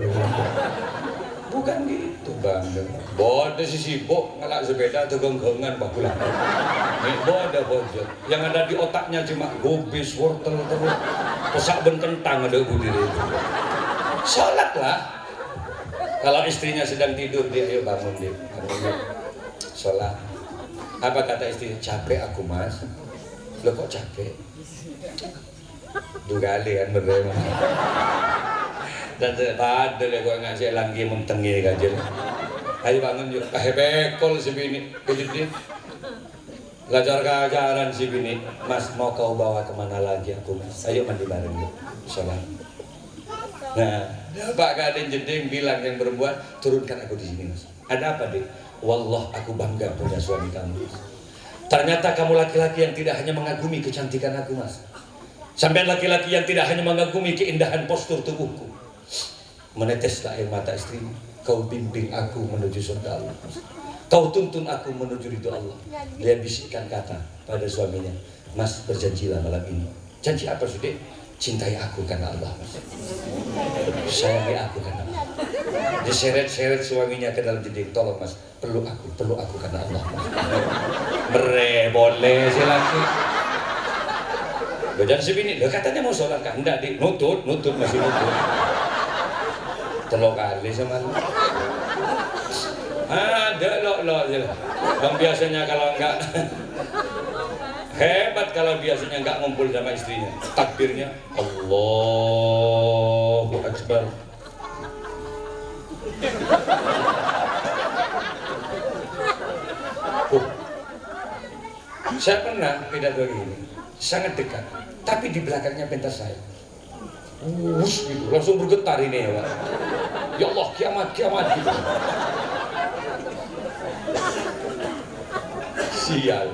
Bukan gitu Bang. Bodoh si sibuk ngelak sepeda tegeng-gengan Pak pulang. Bodoh bojot. Yang ada di otaknya cuma gobis, wortel terus. Pesak bententang ada budi itu. Sholatlah. Kalau istrinya sedang tidur, dia ayo bangun dia. Sholat. Apa kata istri? Capek aku Mas. Loh kok capek? Dugali kan berdua. Dan tak ada gue ngasih lagi mentengi kajian. Ayo bangun yuk. Bekol si bini. Kejadian. Belajar si bini. Mas mau kau bawa kemana lagi aku Mas? Ayo mandi bareng yuk. Sholat. Nah, Pak Kadin Jeding bilang yang perempuan, turunkan aku di sini Mas. Ada apa Dik? Wallah aku bangga punya suami kamu Mas. Ternyata kamu laki-laki yang tidak hanya mengagumi kecantikan aku Mas. Sampai laki-laki yang tidak hanya mengagumi keindahan postur tubuhku. Meneteslah air mata istrimu. Kau bimbing aku menuju surga Allah. Kau tuntun aku menuju ridho Allah. Dia bisikkan kata pada suaminya, Mas berjanjilah malam ini. Janji apa sudah? cintai aku karena Allah, sayangi aku karena Allah. Diseret-seret suaminya ke dalam dinding, tolong mas, peluk aku karena Allah mas. Boleh si laki. Lo jangan sebini, lo katanya mau sholat kan? Enggak, nutut masih nutut. Telok kali sama lu. Ada lo yang biasanya kalau enggak hebat, kalau biasanya enggak ngumpul sama istrinya, takbirnya Allahu Akbar. Saya pernah pidato gini, sangat dekat, tapi di belakangnya pentas saya. Gitu, langsung bergetar ini ya Pak. Ya Allah, kiamat gitu. Sial.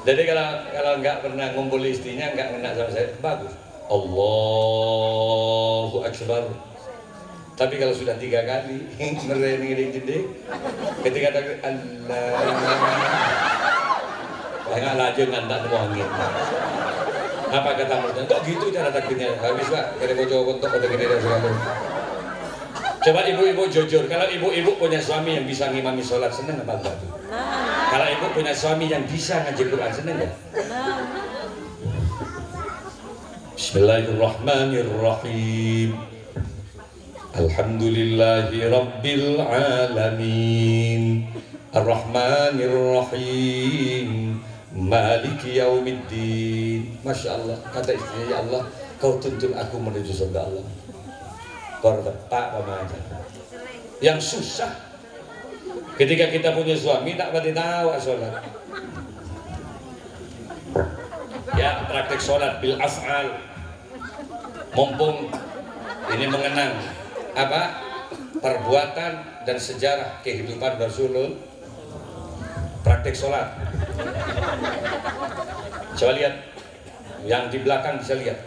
Jadi kalau nggak pernah ngumpul istrinya, nggak kena sama saya, bagus. Allahu Akbar. Tapi kalau sudah 3 kali ngering-ngering, ketika takbir Allah, nggak laju ngantak mau angin. Apa kata mereka? Kok gitu cara takbirnya? Habis Pak, kada bocor untuk udah gini dan segala. Coba ibu-ibu jujur, kalau ibu-ibu punya suami yang bisa ngimami sholat, seneng apa enggak tuh? Kalau ibu punya suami yang bisa ngaji Quran, seneng enggak? Bismillahirrahmanirrahim. Alhamdulillahi rabbil alamin. Ar-Rahmanir-Rahim. Maliki yaumiddin. Masya Allah, kata istrinya, ya Allah, kau tuntun aku menuju surga Allah. Kortepak pemaja. Yang susah ketika kita punya suami tak berarti tahu sholat. Ya, praktek sholat bil af'al. Mumpung ini mengenang apa perbuatan dan sejarah kehidupan Rasulullah, praktek sholat. Coba lihat yang di belakang, bisa lihat.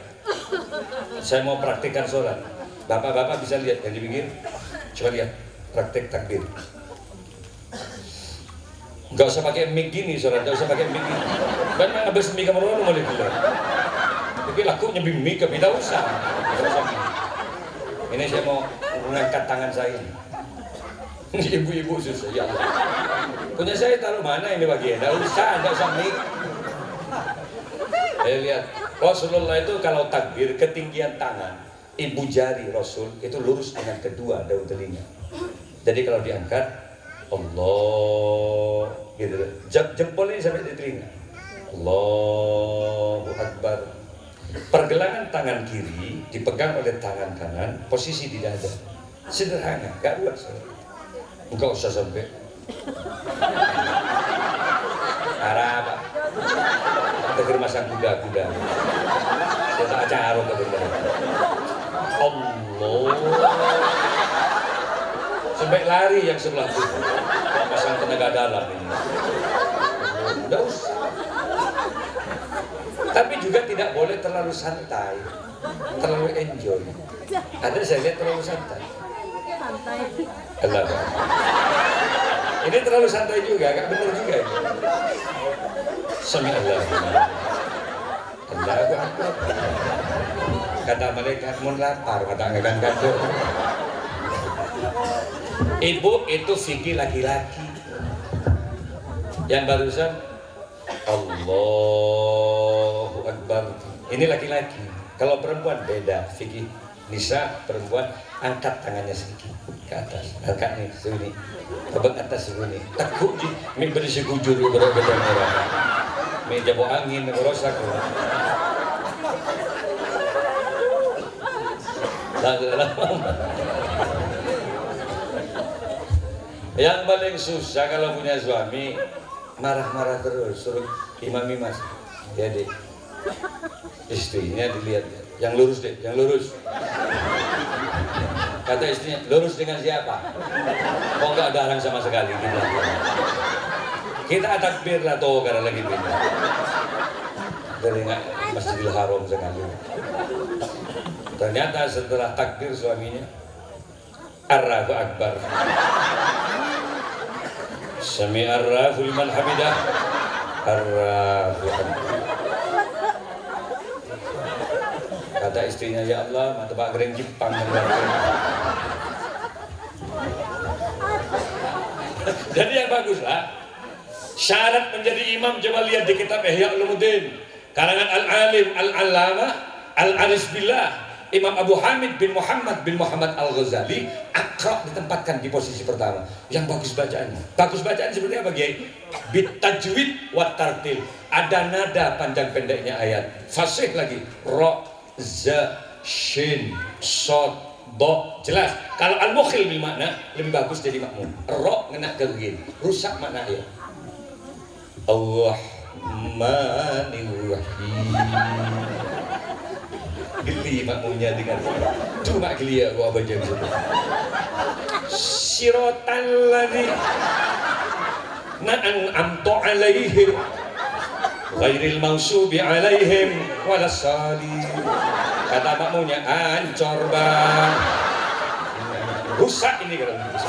Saya mau praktikkan sholat. Bapak-bapak bisa lihat yang di pinggir. Coba lihat praktek takbir. Enggak usah pakai mic gini sholat, enggak usah pakai mic gini. Banyak habis mic kamu mau boleh bilang. Tapi laku nyambi mic ke tidak usah. Ini saya mau mengangkat tangan saya. Ibu-ibu susah ya Allah. Punya saya taruh mana ini bagian? Enggak usah mic. Saya lihat Rasulullah itu kalau takbir ketinggian tangan, ibu jari Rasul itu lurus dengan kedua daun telinga. Jadi kalau diangkat, Allah gitu, jempol ini sampai di telinga. Allahu Akbar. Pergelangan tangan kiri dipegang oleh tangan kanan, posisi di dada. Sederhana, gak luas. Enggak usah sampai arah Pak. Tegir masang kuda-kuda. Saya tak acara ke Allah. Sampai lari yang sebelah itu. Pasang tenaga dalam ini. Tidak usah. Tapi juga tidak boleh terlalu santai, terlalu enjoy. Ada saya lihat terlalu santai. Allah. Ini terlalu santai juga, agak benar juga ini. Sami Allah. Allahu Akbar. Kata malaikat mun lapar, kata ngagan kado. Ibu itu fikih laki-laki. Yang barusan Allahu Akbar. Ini laki-laki. Kalau perempuan beda fikih. Nisa perempuan angkat tangannya sedikit ke atas, angkat nih sini, tebak atas sini, takut di mi berisi kujur berbeda merah, mi jabo angin merosak. Yang paling susah kalau punya suami marah-marah terus, suruh imami mas, jadi istrinya dilihat. Yang lurus deh, yang lurus. Kata istrinya, lurus dengan siapa? Kok nggak ada orang sama sekali? Kita takbir lah tuh karena lagi pindah. Dari Masjidil Haram sekali. Ternyata setelah takbir suaminya, Allahu Akbar. Sami Allahu liman hamidah. Allahu Akbar. Kata istrinya, ya Allah, mata Pak Gereng Jepang. Jadi yang bagus lah. Syarat menjadi imam coba lihat di kitab Ihya Ulumuddin karangan Al-Alim Al-Allamah Al-Aris Billah Imam Abu Hamid bin Muhammad Al-Ghazali. Aqra ditempatkan di posisi pertama. Yang bagus bacaannya. Bagus bacaan seperti apa, Kiai? Bitajwid wa tartil. Ada nada panjang pendeknya ayat. Fasih lagi. Ra, za, shin, shad, do. Jelas. Kalau al-mukhil bil makna lebih bagus jadi makmum. Ra ngena ke gini. Rusak makna ayat. Ar-Rahmanir-Rahim. Geli makmumnya dengan cuma geli ya gua baca gitu. Siratal ladzi an'amta 'alaihim ghairil maghsubi 'alaihim walassalin. Kata makmumnya ancor bang. Rusak ini kalau begitu.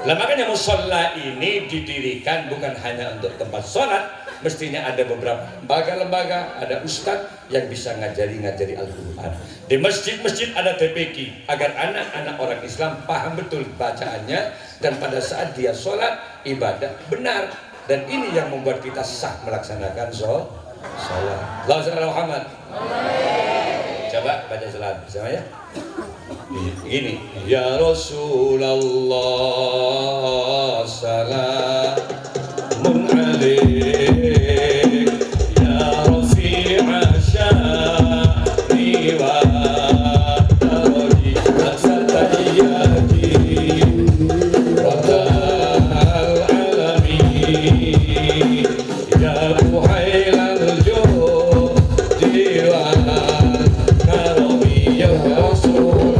Lah makanya musholla ini didirikan bukan hanya untuk tempat sholat, mestinya ada beberapa lembaga-lembaga, ada ustadz yang bisa ngajari Al-Quran. Di masjid-masjid ada TPQ agar anak-anak orang Islam paham betul bacaannya dan pada saat dia sholat ibadah benar. Dan ini yang membuat kita sah melaksanakan sholat. Allahumma shalli ala Muhammad. Coba baca salat bersama ya. Ini ya Rasulullah salamun alaik ya Rafi'a sya'ri wa taraji asatayyati radal alamin ya muhailal judi wa karami ya Rasulullah.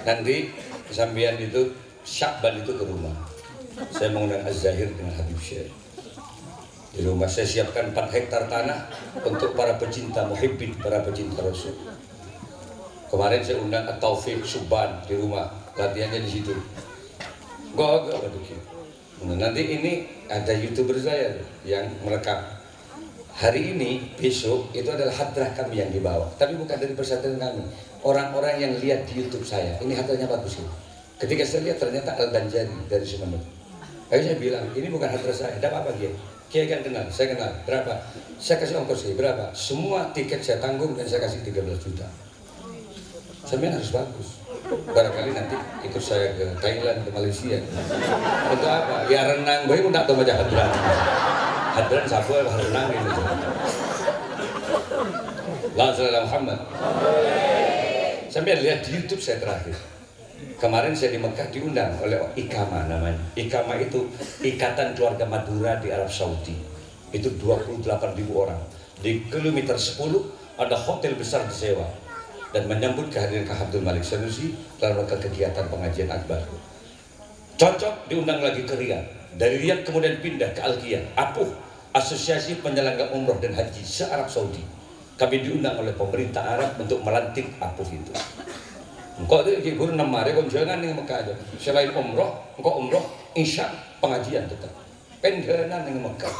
Nanti sambian itu Syakban itu ke rumah. Saya mengundang Az-Zahir dengan Habib Syekh. Di rumah saya siapkan 4 hektar tanah untuk para pecinta muhibbin, para pecinta Rasul. Kemarin saya undang At-Taufiq Subban di rumah, latihannya di situ. Gak begitu. Nanti ini ada YouTuber saya yang merekam. Hari ini, besok itu adalah hadrah kami yang dibawa, tapi bukan dari pesantren kami. Orang-orang yang lihat di YouTube saya, ini hadrahnya bagus ini. Ketika saya lihat ternyata Al-Banjari dari Sumeneb. Akhirnya saya bilang, ini bukan hadrah saya, ada apa Kiai? Kiai kan kenal, saya kenal. Berapa? Saya kasih ongkos saya, berapa? Semua tiket saya tanggung dan saya kasih 13 juta. Sampai harus bagus. Barangkali nanti ikut saya ke Thailand, ke Malaysia. Untuk apa? Ya renang, gue pun tak tahu macam hadrah. Hadran sabu apa renang ini. La ilaha Muhammad. Sampai lihat di YouTube saya terakhir. Kemarin saya di Mekah diundang oleh IKAMA namanya. IKAMA itu Ikatan Keluarga Madura di Arab Saudi. Itu 28.000 orang. Di kilometer 10 ada hotel besar disewa dan menyambut kehadiran Kak Abdul Malik Sanusi dalam rangka kegiatan pengajian akbar. Cocok diundang lagi ke Riyadh. Dari Riyadh kemudian pindah ke Al-Qiyah, Apuh, Asosiasi Penyelenggara Umroh dan Haji se-Arab Saudi. Kami diundang oleh pemerintah Arab untuk melantik Apu itu. Engkau itu guru 6 hari konjangan ning Mekah aja. Selain umroh, engkau umroh, insya pengajian tetap. Pengenan ning Mekah.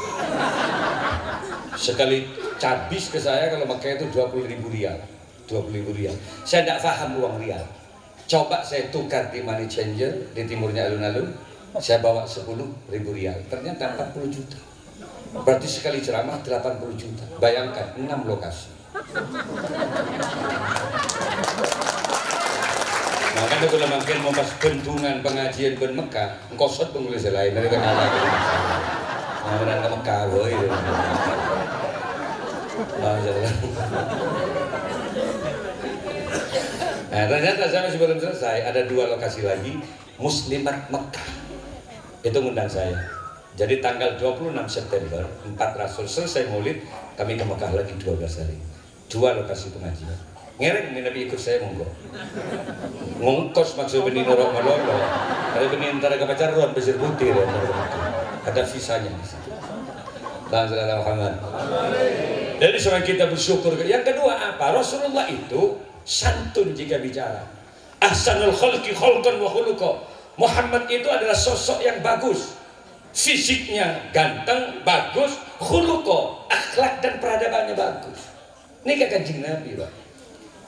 Sekali cabis ke saya kalau Mekah itu 20.000 rial. 20.000 rial. Saya tidak paham uang rial. Coba saya tukar di money changer di timurnya alun-alun. Saya bawa 10.000 rial. Ternyata 40 juta. Berarti sekali ceramah 80 juta. Bayangkan 6 lokasi. Makanya kalau makin membahas bendungan pengajian ben Mekah, engkosot pengulis lain dari kenal lagi. Nah, ke Mekah boy. Nah, ternyata saya masih belum selesai. Ada 2 lokasi lagi, Muslimat Mekah. Itu ngundang saya. Jadi tanggal 26 September 4 Rasul selesai Maulid, kami ke Mekah lagi 12 hari. 2 lokasi pengajian. Ngereng nih Nabi ikut saya monggo. Ngongkos maksud benih norok malolo. Ada benih antara kepacaran besar putih dan ada visanya di situ. Alhamdulillah Muhammad. Jadi semakin kita bersyukur. Yang kedua apa? Rasulullah itu santun jika bicara. Ahsanul khalqi khalqan wa khuluqa. Muhammad itu adalah sosok yang bagus. Fisiknya ganteng, bagus, khuluqa, akhlak dan peradabannya bagus. Ini Kanjeng Nabi, Pak.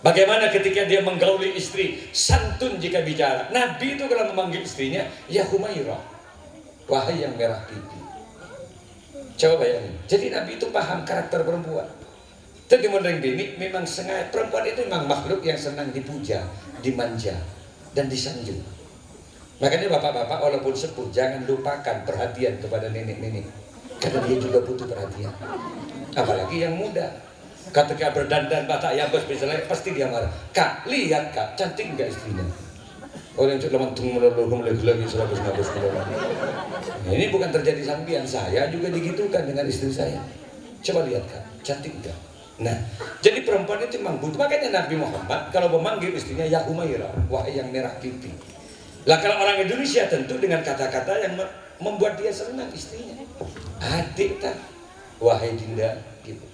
Bagaimana ketika dia menggauli istri, santun jika bicara. Nabi itu kalau memanggil istrinya, ya Humairah, wahai yang merah pipi. Coba bayangin. Jadi Nabi itu paham karakter perempuan. Tapi menurut ini memang sengaja perempuan itu memang makhluk yang senang dipuja, dimanja, dan disanjung. Makanya bapak-bapak walaupun sepuh jangan lupakan perhatian kepada nenek-nenek, karena dia juga butuh perhatian. Apalagi yang muda. Ketika berdandan batak yabas misalnya pasti dia marah. Kak, lihat kak, cantik nggak istrinya? Orang yang cuma tung melulu lagi serabus ngabus melulu. Ini bukan terjadi sampian, saya juga digitukan dengan istri saya. Coba lihat kak, cantik nggak? Nah, jadi perempuan itu memang butuh. Makanya Nabi Muhammad kalau memanggil istrinya ya Humairah, wahai yang merah pipi. Lah kalau orang Indonesia tentu dengan kata-kata yang membuat dia senang istrinya. Adik tak, wahai Dinda, gitu.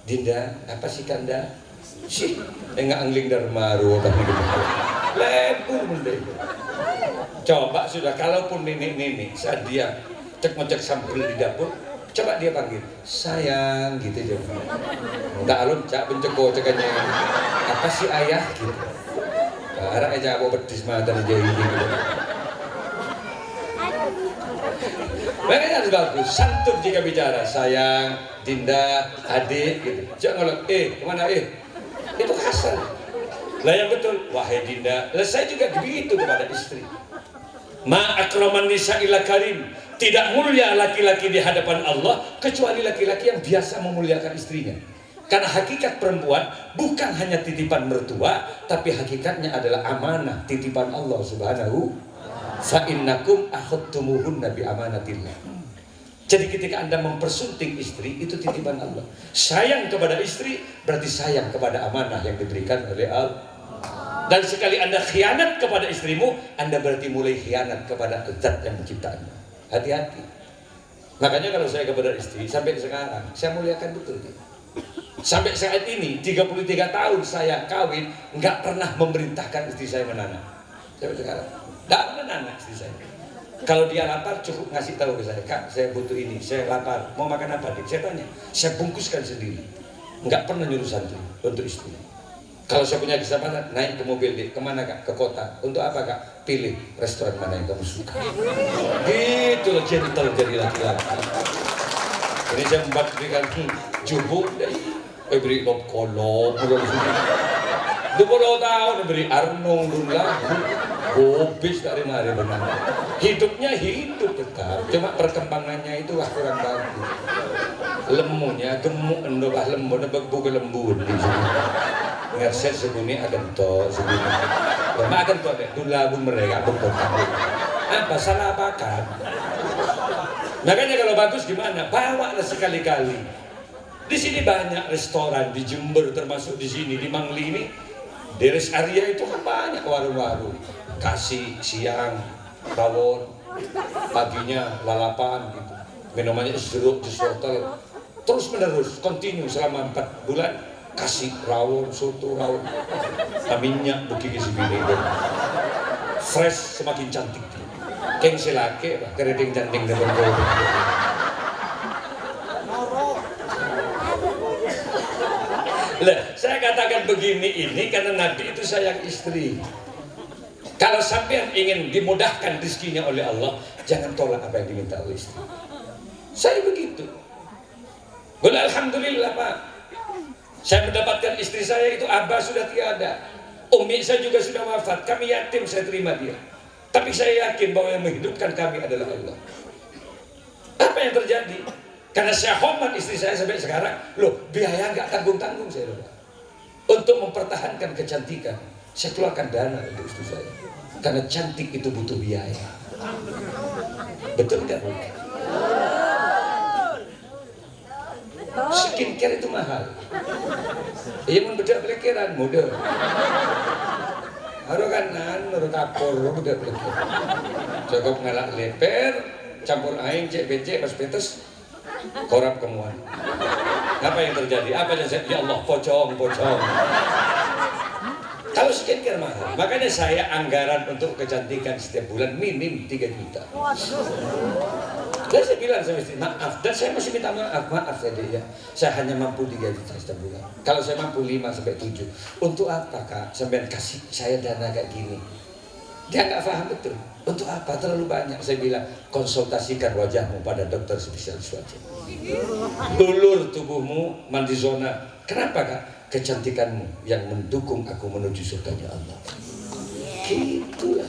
Dinda, apa sih Kanda? Sih, enggak angling darmaru tapi gitu. Lebur benda itu. Coba sudah, kalaupun nenek-nenek saat dia cek-ngecek sambal di dapur, coba dia panggil sayang gitu aja. Enggak alun cak penceko cekannya. Apa sih ayah gitu. Arah aja aku pedis mata jadi gitu. Makanya harus bagus, santun jika bicara, sayang, Dinda, adik gitu. Jangan ngolok, kemana itu kasar. Lah yang betul, wahai Dinda. Lah saya juga begitu kepada istri. Ma akraman nisa ila karim. Tidak mulia laki-laki di hadapan Allah kecuali laki-laki yang biasa memuliakan istrinya. Karena hakikat perempuan bukan hanya titipan mertua, tapi hakikatnya adalah amanah titipan Allah Subhanahu. Fa innakum akhadtumuhunna bi amanatillah. Jadi ketika Anda mempersunting istri, itu titipan Allah. Sayang kepada istri berarti sayang kepada amanah yang diberikan oleh Allah. Dan sekali Anda khianat kepada istrimu, Anda berarti mulai khianat kepada zat yang menciptakannya. Hati-hati. Makanya kalau saya kepada istri sampai sekarang, saya muliakan betul dia. Sampai saat ini 33 tahun saya kawin, nggak pernah memerintahkan istri saya menanam. Sampai sekarang nggak pernah menanam istri saya. Kalau dia lapar cukup ngasih tahu ke saya, Kak saya butuh ini, saya lapar, mau makan apa dik? Saya tanya, saya bungkuskan sendiri. Nggak pernah nyuruh santri untuk istri. Kalau saya punya kesempatan naik ke mobil dik, kemana Kak? Ke kota. Untuk apa Kak? Pilih restoran mana yang kamu suka. Gitu loh, gentle jadi laki-laki. Ini saya memberikan jubuk dari beri lop kolom, 20 tahun beri Arnong dulu lagu, habis dari mari benar. Hidupnya hidup tetap, cuma perkembangannya itu kurang bagus. Lemunya gemuk endobah lembu, nebek buku lembut di sini. Ngerset sebuni akan to sebuni. Lama akan to deh, dulu lagu mereka betul. Apa salah apa kan? Makanya kalau bagus gimana? Bawalah sekali-kali. Di sini banyak restoran di Jember, termasuk di sini di Mangli ini, di rest area itu kan banyak warung-warung. Kasih siang, rawon, paginya lalapan gitu. Minumannya jeruk, jus wortel, terus menerus, continue selama 4 bulan. kasih rawon, soto rawon, minyak begini segini fresh semakin cantik keng silake kereding canting dan bergol. Lah, saya katakan begini ini karena Nabi itu sayang istri. Kalau sampean ingin dimudahkan rezekinya oleh Allah, jangan tolak apa yang diminta oleh istri. Saya begitu. Boleh alhamdulillah Pak. Saya mendapatkan istri saya itu abah sudah tiada. Umi saya juga sudah wafat. Kami yatim, saya terima dia. Tapi saya yakin bahwa yang menghidupkan kami adalah Allah. Apa yang terjadi? Karena saya hormat istri saya sampai sekarang. Loh, biaya nggak tanggung-tanggung saya loh. Untuk mempertahankan kecantikan, saya keluarkan dana untuk istri saya. Karena cantik itu butuh biaya. Betul nggak? Skincare itu mahal. Iya mun bedak pelekiran mudah. Haru kanan, haru kapur, bedak pelekiran. Cukup ngalak leper, campur aing, cek becek, pas petes, korap kemuan. Apa yang terjadi? Apa yang saya? Ya Allah, pocong. Kalau skincare mahal, makanya saya anggaran untuk kecantikan setiap bulan minim 3 juta. Dan saya bilang sama istri, maaf, dan saya masih minta maaf saya dia. Saya hanya mampu 3 juta setiap bulan. Kalau saya mampu 5 sampai 7, untuk apa Kak? Sampai kasih saya dana kayak gini. Dia nggak paham betul. Untuk apa? Terlalu banyak. Saya bilang, konsultasikan wajahmu pada dokter spesialis wajah. Ulur tubuhmu, mandi zona. Kenapa Kak? Kecantikanmu yang mendukung aku menuju surganya Allah. Gitulah.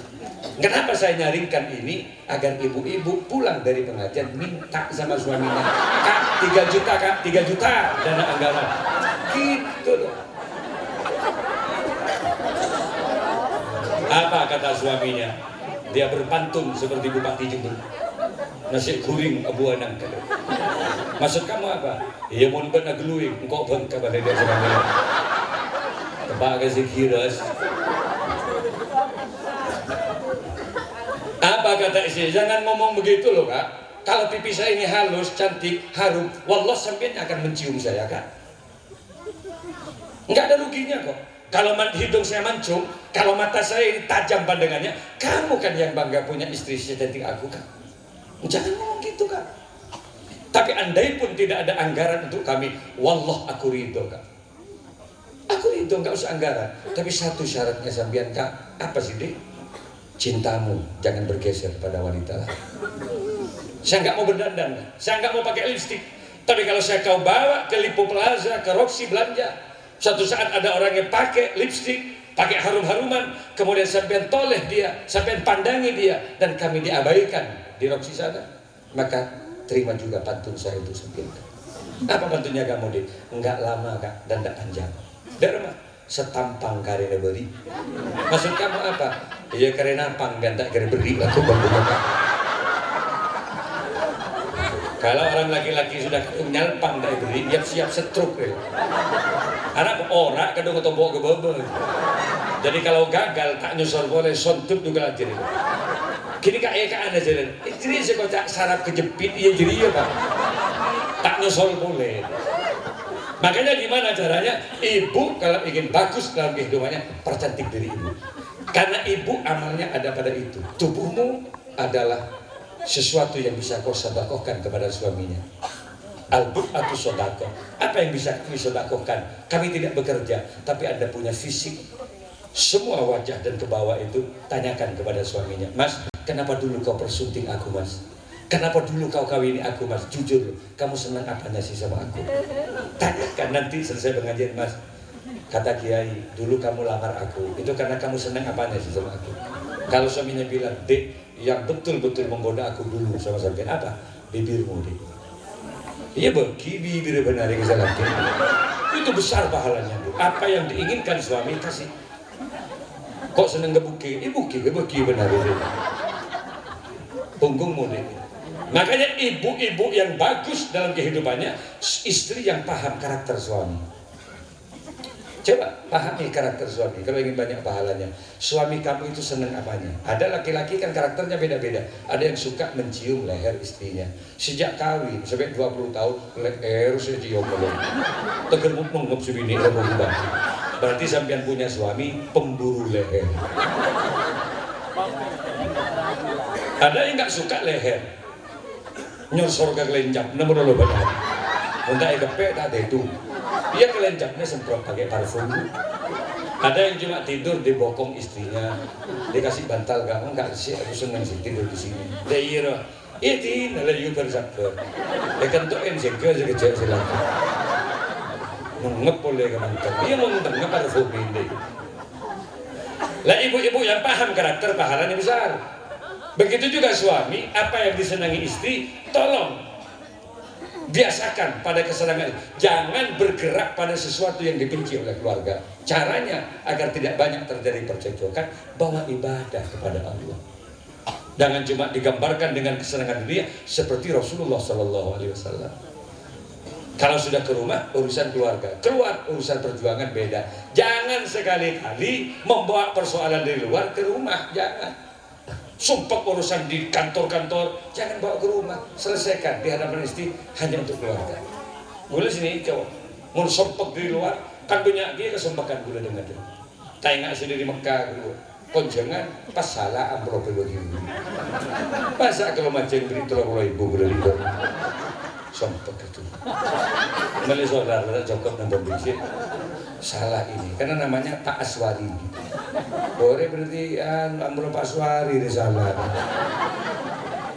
Kenapa saya nyaringkan ini? Agar ibu-ibu pulang dari pengajian minta sama suaminya, Kak 3 juta Kak, 3 juta dana anggaran. Gitu loh. Apa kata suaminya? Dia berpantun seperti Bupati Jember. Nasi kuring abu anang. Maksud kamu apa? Iya mau benar geluing, engkau bangka pada dia sebenarnya. Tepak kasih kiras. Apa kata istri? Jangan ngomong begitu loh Kak. Kalau pipi saya ini halus, cantik, harum, wallah sampean akan mencium saya Kak. Enggak ada ruginya kok. Kalau hidung saya mancung, kalau mata saya ini tajam pandangannya, kamu kan yang bangga punya istri secantik aku Kak. Jangan ngomong gitu Kak. Tapi andai pun tidak ada anggaran untuk kami, wallah aku ridho Kak. Aku ridho, nggak usah anggaran. Tapi satu syaratnya sampean Kak, apa sih Dek? Cintamu jangan bergeser pada wanita lain. Saya nggak mau berdandan, saya nggak mau pakai lipstik. Tapi kalau saya kau bawa ke Lipo Plaza, ke Roxy belanja, suatu saat ada orang yang pakai lipstik, pakai harum-haruman, kemudian sampean toleh dia, sampean pandangi dia, dan kami diabaikan di Roxy sana, maka terima juga pantun saya itu sampean. Apa pantunnya kamu Dek? Enggak lama Kak, dan enggak panjang. Dari rumah setampang karena beri. Maksud kamu apa? Ya karena pang dan tak karena beri aku bangun. Kalau orang laki-laki sudah nyalpang dari beri, dia siap setruk ya. Anak orang kadang ketemu ke bebel. Jadi kalau gagal tak nyusul boleh sontup juga aja. Kini Kak Eka ada jalan. Jadi saya kocak sarap kejepit iya jadi ya Pak. Tak nyusul boleh. Makanya gimana caranya? Ibu kalau ingin bagus dalam kehidupannya, percantik diri ibu. Karena ibu amalnya ada pada itu. Tubuhmu adalah sesuatu yang bisa kau sedekahkan kepada suaminya. Al-bu'atu sodako. Apa yang bisa kami sedekahkan? Kami tidak bekerja, tapi Anda punya fisik. Semua wajah dan ke bawah itu tanyakan kepada suaminya. Mas, kenapa dulu kau persunting aku Mas? Kenapa dulu kau kawini aku Mas? Jujur, kamu senang apanya sih sama aku? Tanyakan nanti selesai pengajian Mas. Kata Kiai, dulu kamu lamar aku, itu karena kamu senang apanya sih sama aku? Kalau suaminya bilang, Dek, yang betul-betul menggoda aku dulu sama sampean apa? Bibirmu Dek. Iya bagi bibir benar yang saya lakukan. Itu besar pahalanya. Apa yang diinginkan suami kasih. Kok seneng gebuki? Buki benar Dek. Punggungmu Dek. Makanya ibu-ibu yang bagus dalam kehidupannya, istri yang paham karakter suami. Coba pahami karakter suami kalau ingin banyak pahalanya. Suami kamu itu senang apanya? Ada laki-laki kan karakternya beda-beda. Ada yang suka mencium leher istrinya. Sejak kawin sampai 20 tahun leher saya cium belum. Teger mung sebini berarti sampean punya suami pemburu leher. Ada yang nggak suka leher. Nyorsor ke kelenjak, nomor lo banyak. Untuk kepe tak ada itu. Dia kelenjaknya semprot pakai parfum. Ada yang cuma tidur di bokong istrinya, dikasih bantal kamu nggak sih, aku seneng sih tidur di sini. Daerah, itu nalar you bersabda. Dekan tuh enjengkel sekejap silakan. Nungep boleh kemantan. Dia mau nungep parfum ini. Lah ibu-ibu yang paham karakter pahalanya besar. Begitu juga suami, apa yang disenangi istri, tolong biasakan pada kesenangan. Jangan bergerak pada sesuatu yang dibenci oleh keluarga. Caranya agar tidak banyak terjadi percekcokan, bawa ibadah kepada Allah. Jangan cuma digambarkan dengan kesenangan dunia seperti Rasulullah SAW. Kalau sudah ke rumah, urusan keluarga. Keluar, urusan perjuangan beda. Jangan sekali-kali membawa persoalan dari luar ke rumah. Jangan. Sumpah urusan di kantor-kantor, jangan bawa ke rumah. Selesaikan di hadapan istri hanya untuk keluarga. Boleh sini cowok, mau sumpah di luar, kan punya dia kesumpakan boleh dengar dia. Tengok sendiri di Mekah dulu. Konjangan pas salah amplop bagi ibu. Masa kalau macam beri tolong ibu boleh lihat. Sumpah itu. Meli saudara cukup nambah bisik. Salah ini karena namanya Pak Aswari. Boleh berarti amplop Pak Aswari ini salah.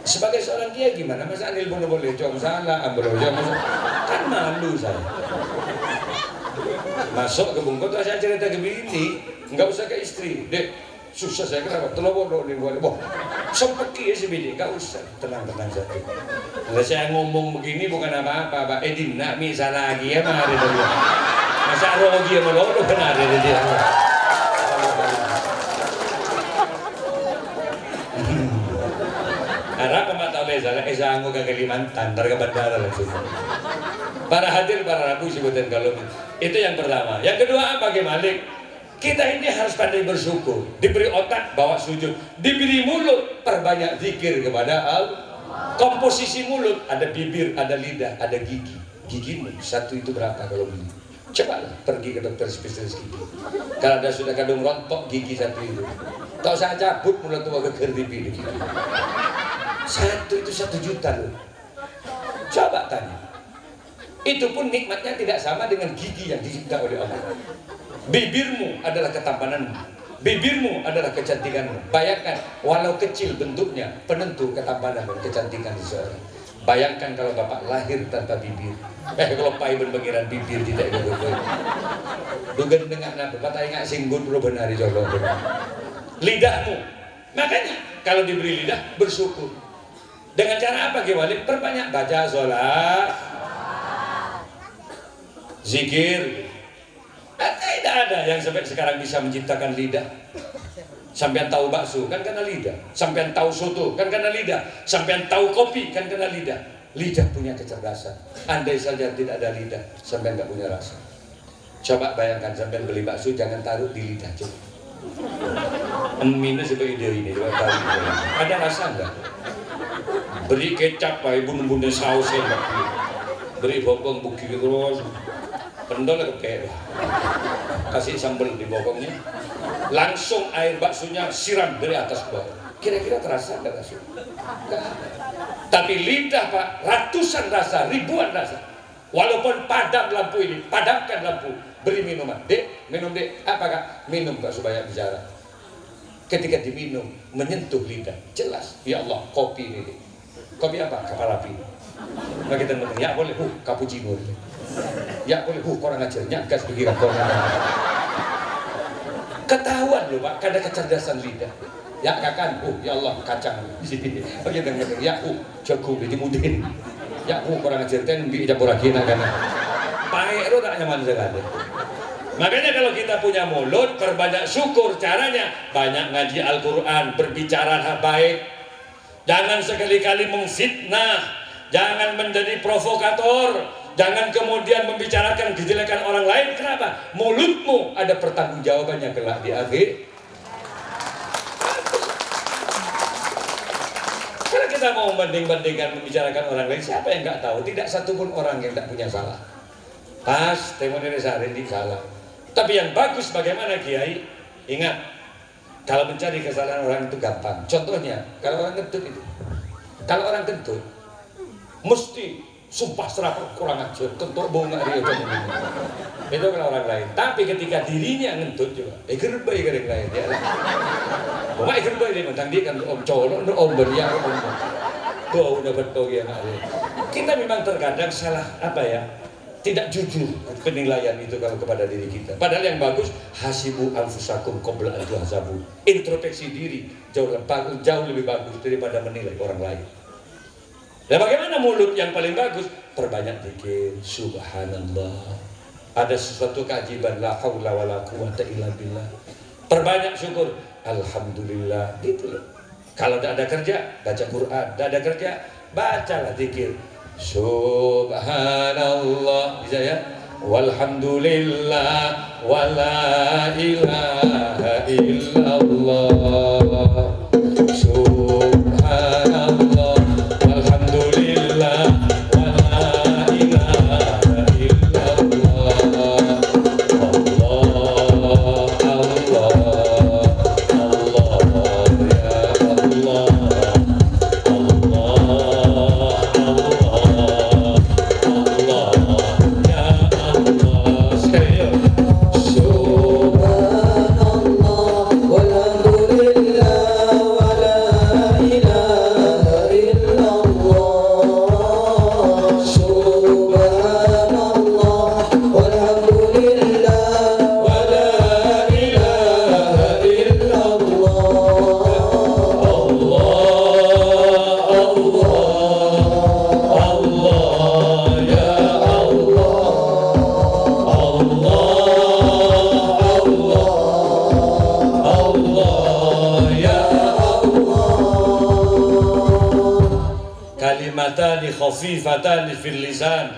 Sebagai seorang dia gimana? Masa Anil pun boleh cong salah amplop kan malu saya. Masuk ke bungkut saya cerita ke bini, nggak usah ke istri, dek susah saya kenapa? Terlalu bodoh nih boleh, boh sempeki ya si bini, nggak usah tenang-tenang saja. Kalau saya ngomong begini bukan apa-apa, Pak Edin, nak misalnya lagi ya mah ada dulu. Masa rogi ya malu udah benar ada dia. Harap pemat tahu salah, sanggup ke Kalimantan, ke bandara langsung. Para hadir, para rabu sebutan kalau itu yang pertama. Yang kedua apa Malik? Kita ini harus pandai bersyukur. Diberi otak bawa sujud, diberi mulut perbanyak zikir kepada Allah. Komposisi mulut ada bibir, ada lidah, ada gigi. Gigimu satu itu berapa kalau beli? Cobalah pergi ke dokter spesialis gigi. Kalau ada sudah kadung rontok gigi satu itu, tak usah cabut mulut tua ke kerdipi gigi. Satu itu 1 juta loh. Coba tanya. Itu pun nikmatnya tidak sama dengan gigi yang dicipta oleh Allah. Bibirmu adalah ketampananmu, bibirmu adalah kecantikanmu. Bayangkan, walau kecil bentuknya, penentu ketampanan dan kecantikan seseorang. Bayangkan kalau bapak lahir tanpa bibir. Kalau paiben pengiran bibir tidak ada. Dugan dengan apa? Bapak ingat singgun perlu benar dicolong. Lidahmu, makanya kalau diberi lidah bersyukur. Dengan cara apa Wali? Perbanyak baca sholat, zikir. Tidak ada yang sampai sekarang bisa menciptakan lidah. Sampean tahu bakso kan karena lidah. Sampean tahu soto kan karena lidah. Sampean tahu kopi kan karena lidah. Lidah punya kecerdasan. Andai saja tidak ada lidah, sampean nggak punya rasa. Coba bayangkan sampean beli bakso jangan taruh di lidah coba. Minus sebagai ide ini. Ada rasa enggak? Beri kecap, bun-bunnya saus enggak. Beri bokong buki terus. Pendol ke kasih sambal di bokongnya, langsung air baksonya siram dari atas bawah. Kira-kira terasa nggak bakso? Tapi lidah Pak, ratusan rasa, ribuan rasa. Walaupun padam lampu ini, padamkan lampu, beri minuman. Dek, minum dek. Apa Kak? Minum Kak supaya bicara. Ketika diminum, menyentuh lidah, jelas. Ya Allah, kopi ini. Dek. Kopi apa? Kapal api. Nah kita ngomong, ya boleh, cappuccino. Ya boleh, kurang ajarnya gas pikiran korang. Ketahuan loh Pak, karena kecerdasan lidah. Ya kakan, ya Allah kacang di sini. Oh ya dengar, ya jago jadi mudin. Ya kurang ajar kan di dapur lagi nak kan. Pakai itu tak nyaman sekali. Makanya kalau kita punya mulut, perbanyak syukur. Caranya banyak ngaji Al-Quran, berbicara hal baik. Jangan sekali-kali memfitnah, jangan menjadi provokator. Jangan kemudian membicarakan kejelekan orang lain. Kenapa? Mulutmu ada pertanggungjawabannya kelak di akhir. Karena kita mau banding-bandingkan membicarakan orang lain, siapa yang nggak tahu? Tidak satupun orang yang tidak punya salah. Pas Temon ini sehari ini salah. Tapi yang bagus bagaimana Kiai? Ingat, kalau mencari kesalahan orang itu gampang. Contohnya, kalau orang kentut itu, kalau orang kentut, mesti sumpah serapah kurang ajar, kentut bunga dia itu kalau orang lain. Tapi ketika dirinya ngentut juga, gerbai ke yang lain dia. Bunga gerbai dia mentang dia kan om colok, om beria, om tuh udah betul ya nak. Kita memang terkadang salah apa ya? Tidak jujur penilaian itu kalau kepada diri kita. Padahal yang bagus hasibu anfusakum qabla an tuhasabu. Introspeksi diri jauh lebih bagus daripada menilai orang lain. Dan bagaimana mulut yang paling bagus? Perbanyak zikir, subhanallah. Ada sesuatu keajaiban, la haula wala quwata illa billah. Perbanyak syukur, alhamdulillah. Gitu loh. Kalau tidak ada kerja, baca Quran. Tidak ada kerja, bacalah zikir. Subhanallah, bisa ya? Walhamdulillah, wala ilaha illallah. Subhanallah, walhamdulillah, wala ilaha illallah. Allah, Allah, Allah, ya Allah. Kalimatani khafifatani fil lisan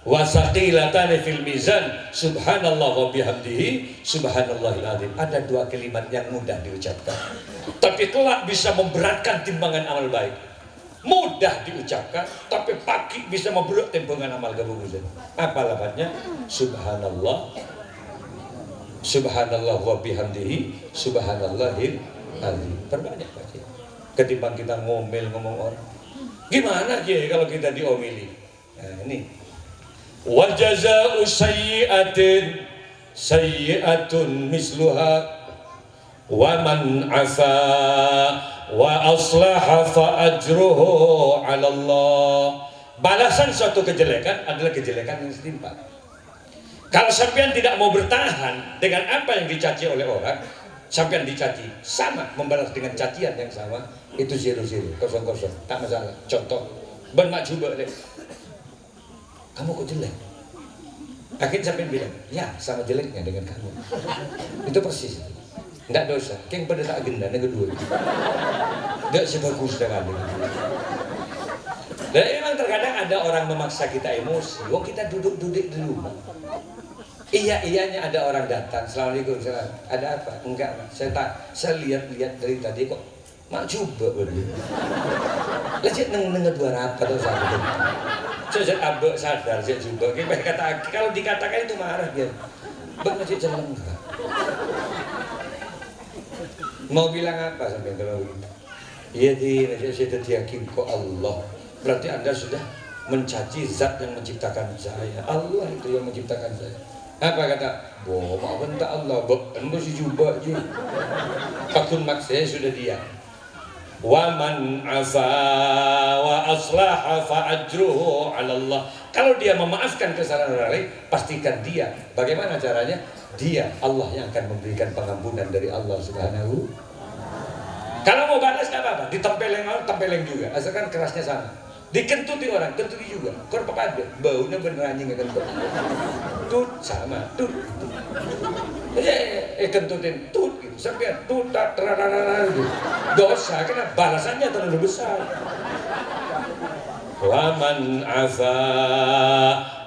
wa saqilatani fil mizan, subhanallah wa bihamdihi subhanallahil azim. Ada dua kalimat yang mudah diucapkan, tapi kelak bisa memberatkan timbangan amal baik. Mudah diucapkan, tapi pagi bisa memberat timbangan amal keburukan. Apa lafadznya? Subhanallah, subhanallah wa bihamdihi subhanallahil azim. Perbanyak pagi ketimbang kita ngomong orang. Gimana Kiai kalau kita diomeli? Nah ini, wa jazaa'u sayyi'atin sayyi'atun misluha wa man 'afa wa aslaha fa ajruhu 'ala Allah. Balasan suatu kejelekan adalah kejelekan yang setimpal. Kalau sampean tidak mau bertahan dengan apa yang dicaci oleh orang, sampean dicaci sama, membalas dengan cacian yang sama, itu 0-0, kosong-kosong, tak masalah. Contoh, ben mak coba deh, kamu kok jelek? Akhirnya sampean bilang, ya sama jeleknya dengan kamu. Itu persis, tidak dosa. Yang pada tak agenda, yang kedua, tidak sebagus dengan ini. Dan memang terkadang ada orang memaksa kita emosi. Wong kita duduk-duduk di rumah. Iya-iyanya ada orang datang, assalamualaikum, salam. Ada apa? Enggak, saya lihat dari tadi kok mak coba berdua. Lajit neng dua rapat atau satu. Saya abek sadar, saya coba. Kalau dikatakan itu marah dia. Bang masih jalan enggak. Mau bilang apa sampai kalau begitu? Iya saya yakin kok Allah. Berarti Anda sudah mencaci zat yang menciptakan saya. Allah itu yang menciptakan saya. Apa kata? Boh, bentak Allah, anda si jubah je. Pakun mak saya sudah dia. Wa man afa wa aslaha fa ajruhu 'ala Allah. Kalau dia memaafkan kesalahan orang lain, pastikan dia. Bagaimana caranya? Dia, Allah yang akan memberikan pengampunan dari Allah Subhanahu. Kalau mau balas enggak apa-apa, ditempeleng orang, tempeleng juga. Asalkan kerasnya sama. Dikentuti orang, kentuti juga. Kor pekade, baunya bener anjing kentut. Tut sama, tut. Kentutin tut gitu. Sampai tut terararara gitu. Dosa karena balasannya terlalu besar. wa man afa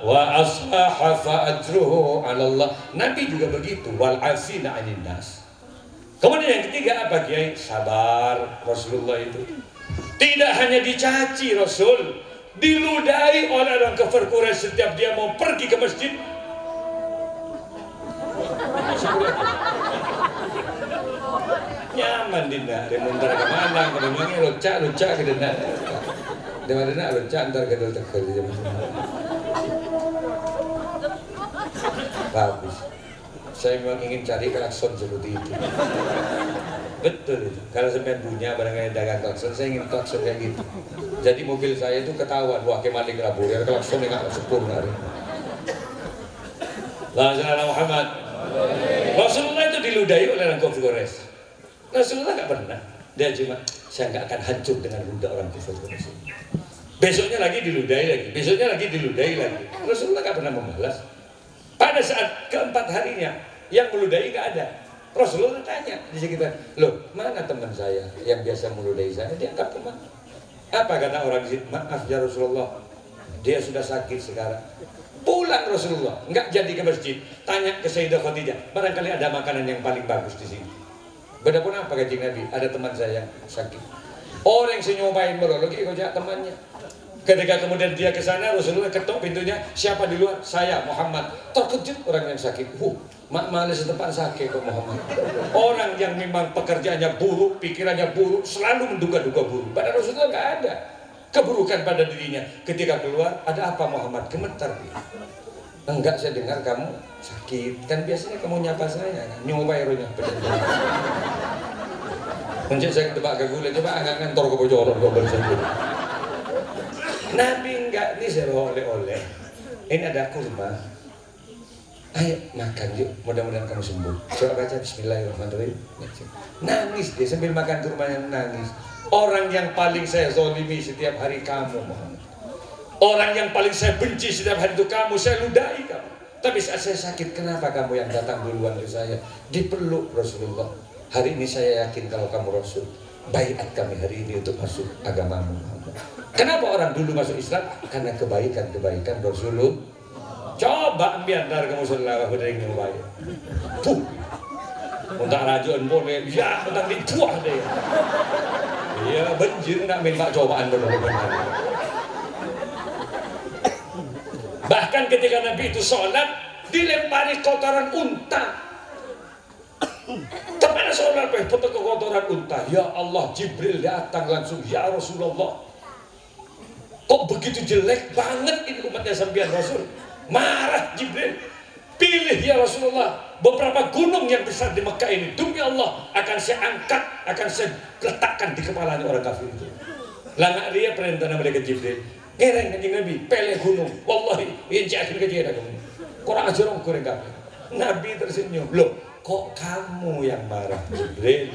wa aslaha fa ajruhu 'ala Allah. Nabi juga begitu, wal afina 'anil nas. Kemudian yang ketiga apa Kiai? Sabar. Rasulullah itu tidak hanya dicaci Rasul, diludahi oleh orang kafir Quraisy setiap dia mau pergi ke masjid. Nyaman dinda, dia muntar ke mana, kadang-kadang lucak ke dinda. Dia lucak antar ke dokter kerja. Bagus. Saya memang ingin cari klakson seperti itu. Betul itu. Kalau sampai punya barangkali dagang klakson, saya ingin klakson kayak gitu. Jadi mobil saya itu ketahuan, wah kemalik rabur, ya klakson yang nggak sempurna. Rasulullah Muhammad. Rasulullah itu diludahi oleh orang kafir Quraisy. Rasulullah nggak pernah. Dia cuma, saya nggak akan hancur dengan ludah orang kafir Quraisy. Besoknya lagi diludahi lagi, besoknya lagi diludahi lagi. Rasulullah nggak pernah membalas. Pada saat keempat harinya, yang meludahi nggak ada. Rasulullah tanya di sekitar, loh mana teman saya yang biasa meludahi saya? Dianggap teman. Apa kata orang di situ? Maaf ya Rasulullah, dia sudah sakit sekarang. Pulang Rasulullah, nggak jadi ke masjid. Tanya ke Sayyidah Khadijah, barangkali ada makanan yang paling bagus di sini. Bedapun apa Kanjeng Nabi? Ada teman saya yang sakit. Orang yang nyobain merologi kojak temannya. Ketika kemudian dia ke sana, Rasulullah ketok pintunya. Siapa di luar? Saya, Muhammad. Terkejut orang yang sakit. Mak males setempat sakit kok Muhammad. Orang yang memang pekerjaannya buruk, pikirannya buruk, selalu menduga-duga buruk. Pada Rasulullah nggak ada keburukan pada dirinya. Ketika keluar, ada apa Muhammad? Gemetar dia. Enggak, saya dengar kamu sakit. Kan biasanya kamu nyapa saya, kan? Nyoba eronya. Mencet saya tebak ke gula, coba agak ngantor ke bocoran kok bersebut. Nabi enggak, ini saya bawa oleh-oleh. Ini ada kurma. Ayo makan yuk, mudah-mudahan kamu sembuh. Coba baca Bismillahirrahmanirrahim. Nangis dia sambil makan kurmanya, nangis. Orang yang paling saya zolimi setiap hari kamu Muhammad. Orang yang paling saya benci setiap hari itu kamu, saya ludahi kamu. Tapi saat saya sakit, kenapa kamu yang datang duluan ke saya? Dipeluk Rasulullah. Hari ini saya yakin kalau kamu Rasul, baiat kami hari ini untuk masuk agamamu Muhammad. Kenapa orang dulu masuk Islam? Karena kebaikan Rasulullah. Coba ambil dari kamu saudara berdering yang baik. Puh, untuk rajuan boleh, ya tentang dibuah deh. Iya, banjir nak minta cobaan benar-benar. Bahkan ketika Nabi itu sholat, dilempari kotoran unta. Kemana sholat? Betul ke kotoran unta. Ya Allah, Jibril datang langsung. Ya Rasulullah, kok begitu jelek banget ini umatnya sambian Rasul? Marah Jibril. Pilih ya Rasulullah beberapa gunung yang besar di Mekah ini. Demi Allah akan saya angkat, akan saya letakkan di kepalanya orang kafir itu. Lama dia perintah mereka Jibril. Ngereng Kanjeng Nabi, pilih gunung. Wallahi, ini akhir kejadian kamu. Kurang ajar orang kurang kafir. Nabi tersenyum. Loh, kok kamu yang marah Jibril?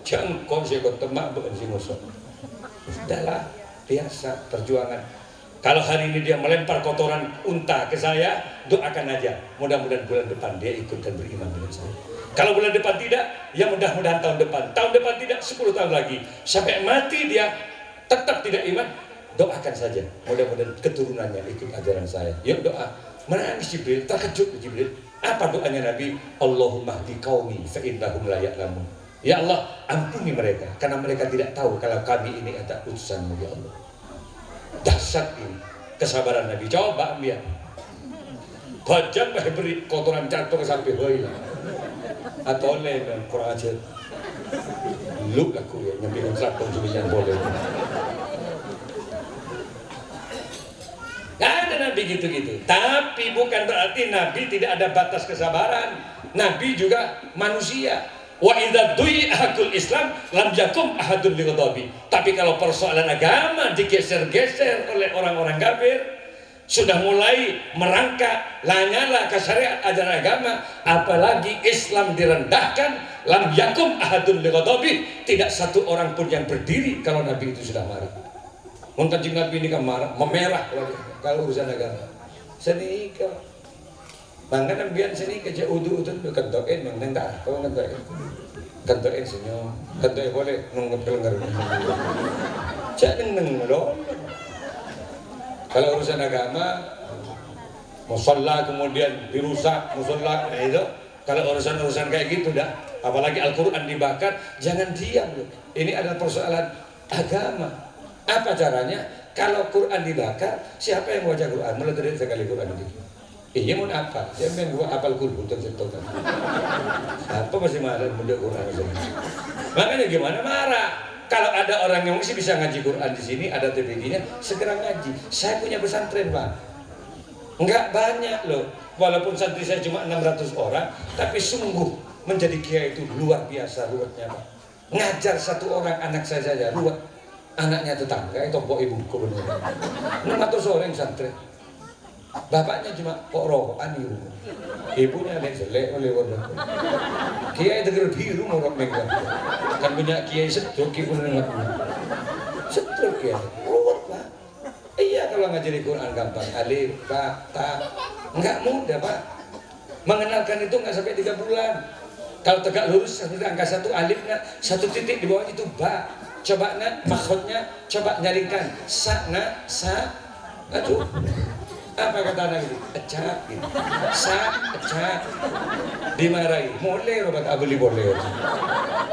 Jangan kau saya kau temak bukan si musuh. Sudahlah, biasa perjuangan. Kalau hari ini dia melempar kotoran unta ke saya, doakan aja. Mudah-mudahan bulan depan dia ikut dan beriman dengan saya. Kalau bulan depan tidak, ya mudah-mudahan tahun depan. Tahun depan tidak, 10 tahun lagi. Sampai mati dia tetap tidak iman, doakan saja. Mudah-mudahan keturunannya ikut ajaran saya. Yuk doa. Menangis Jibril, terkejut Jibril. Apa doanya Nabi? Allahumma hdi qaumi fa innahum la ya'lamun. Ya Allah, ampuni mereka karena mereka tidak tahu kalau kami ini adalah utusan-Mu ya Allah. Dahsyat ini kesabaran Nabi. Coba ambil bajang beri kotoran jatuh sampai hoi atau oleh kurang ajar lu aku ya nyampe traktor sebijan boleh. Nggak ada Nabi gitu-gitu. Tapi bukan berarti Nabi tidak ada batas kesabaran. Nabi juga manusia. Wa idza du'i'akul Islam lam yakum ahadun lighadabi. Tapi kalau persoalan agama digeser-geser oleh orang-orang kafir, sudah mulai merangkak lanyala ke syariat ajaran agama, apalagi Islam direndahkan, lam yakum ahadun lighadabi, tidak satu orang pun yang berdiri kalau Nabi itu sudah marah. Mun Kanjeng Nabi ini kan marah, memerah kalau urusan agama. Senika bangga nambian sini kerja udu-udu kentokin mengentar, kau kentokin senyum, kentokin boleh nunggu pelenggar. Jangan neng lo, Kalau urusan agama, musholla kemudian dirusak, musholla itu. Kalau urusan kayak gitu dah, apalagi Al-Quran dibakar, jangan diam loh. Ini adalah persoalan agama. Apa caranya? Kalau Quran dibakar, siapa yang baca Quran? Mulai dari sekali Quran itu. Iya mau apa? Siapa yang buat apal Quran tersentuh? Apa masih marah benda Quran? Makanya gimana marah? Kalau ada orang yang masih bisa ngaji Quran di sini, ada TPG-nya, segera ngaji. Saya punya pesantren, Pak. Enggak banyak loh. Walaupun santri saya cuma 600 orang, tapi sungguh menjadi kiai itu luar biasa ruwetnya, Pak. Ngajar satu orang anak saya saja ruwet. Anaknya tetangga itu pok ibuku benar. 600 orang santri. Bapaknya cuma kok rokokan ibu. Ibunya ada jelek oleh orang. Kiai tegar biru ngorok mereka. Kan punya kiai setruk ibu nengat. Setruk ya. Ruwet, Pak. Iya kalau ngajari Quran gampang. Alif, ba, ta. Enggak mudah, Pak. Mengenalkan itu enggak sampai 3 bulan. Kalau tegak lurus sampai angka 1 alifnya, 1 titik di bawah itu ba. Coba nak maksudnya, coba nyaringkan. Sa, sa. Aduh. Apa kata anak itu? Ecak gitu. Sa, ecak. Dimarahi. Boleh robat abeli boleh.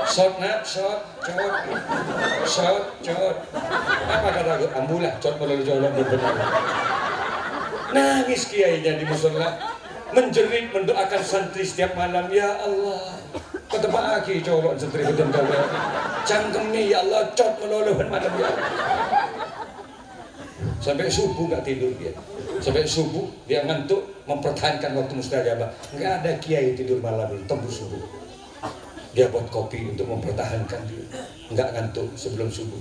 Shot nak, shot, cot. Shot, cot. Apa kata aku? Ambulah, cot melalui jalan benar. Nangis kiainya di musola. Menjerit mendoakan santri setiap malam. Ya Allah. Ketebak lagi colok santri betul kau. Cangkemnya ya Allah, cot melalui malam ya. Sampai subuh nggak tidur dia. Sampai subuh dia ngantuk mempertahankan waktu mustajabah. Nggak ada kiai tidur malam itu tembus subuh. Dia buat kopi untuk mempertahankan dia. Nggak ngantuk sebelum subuh.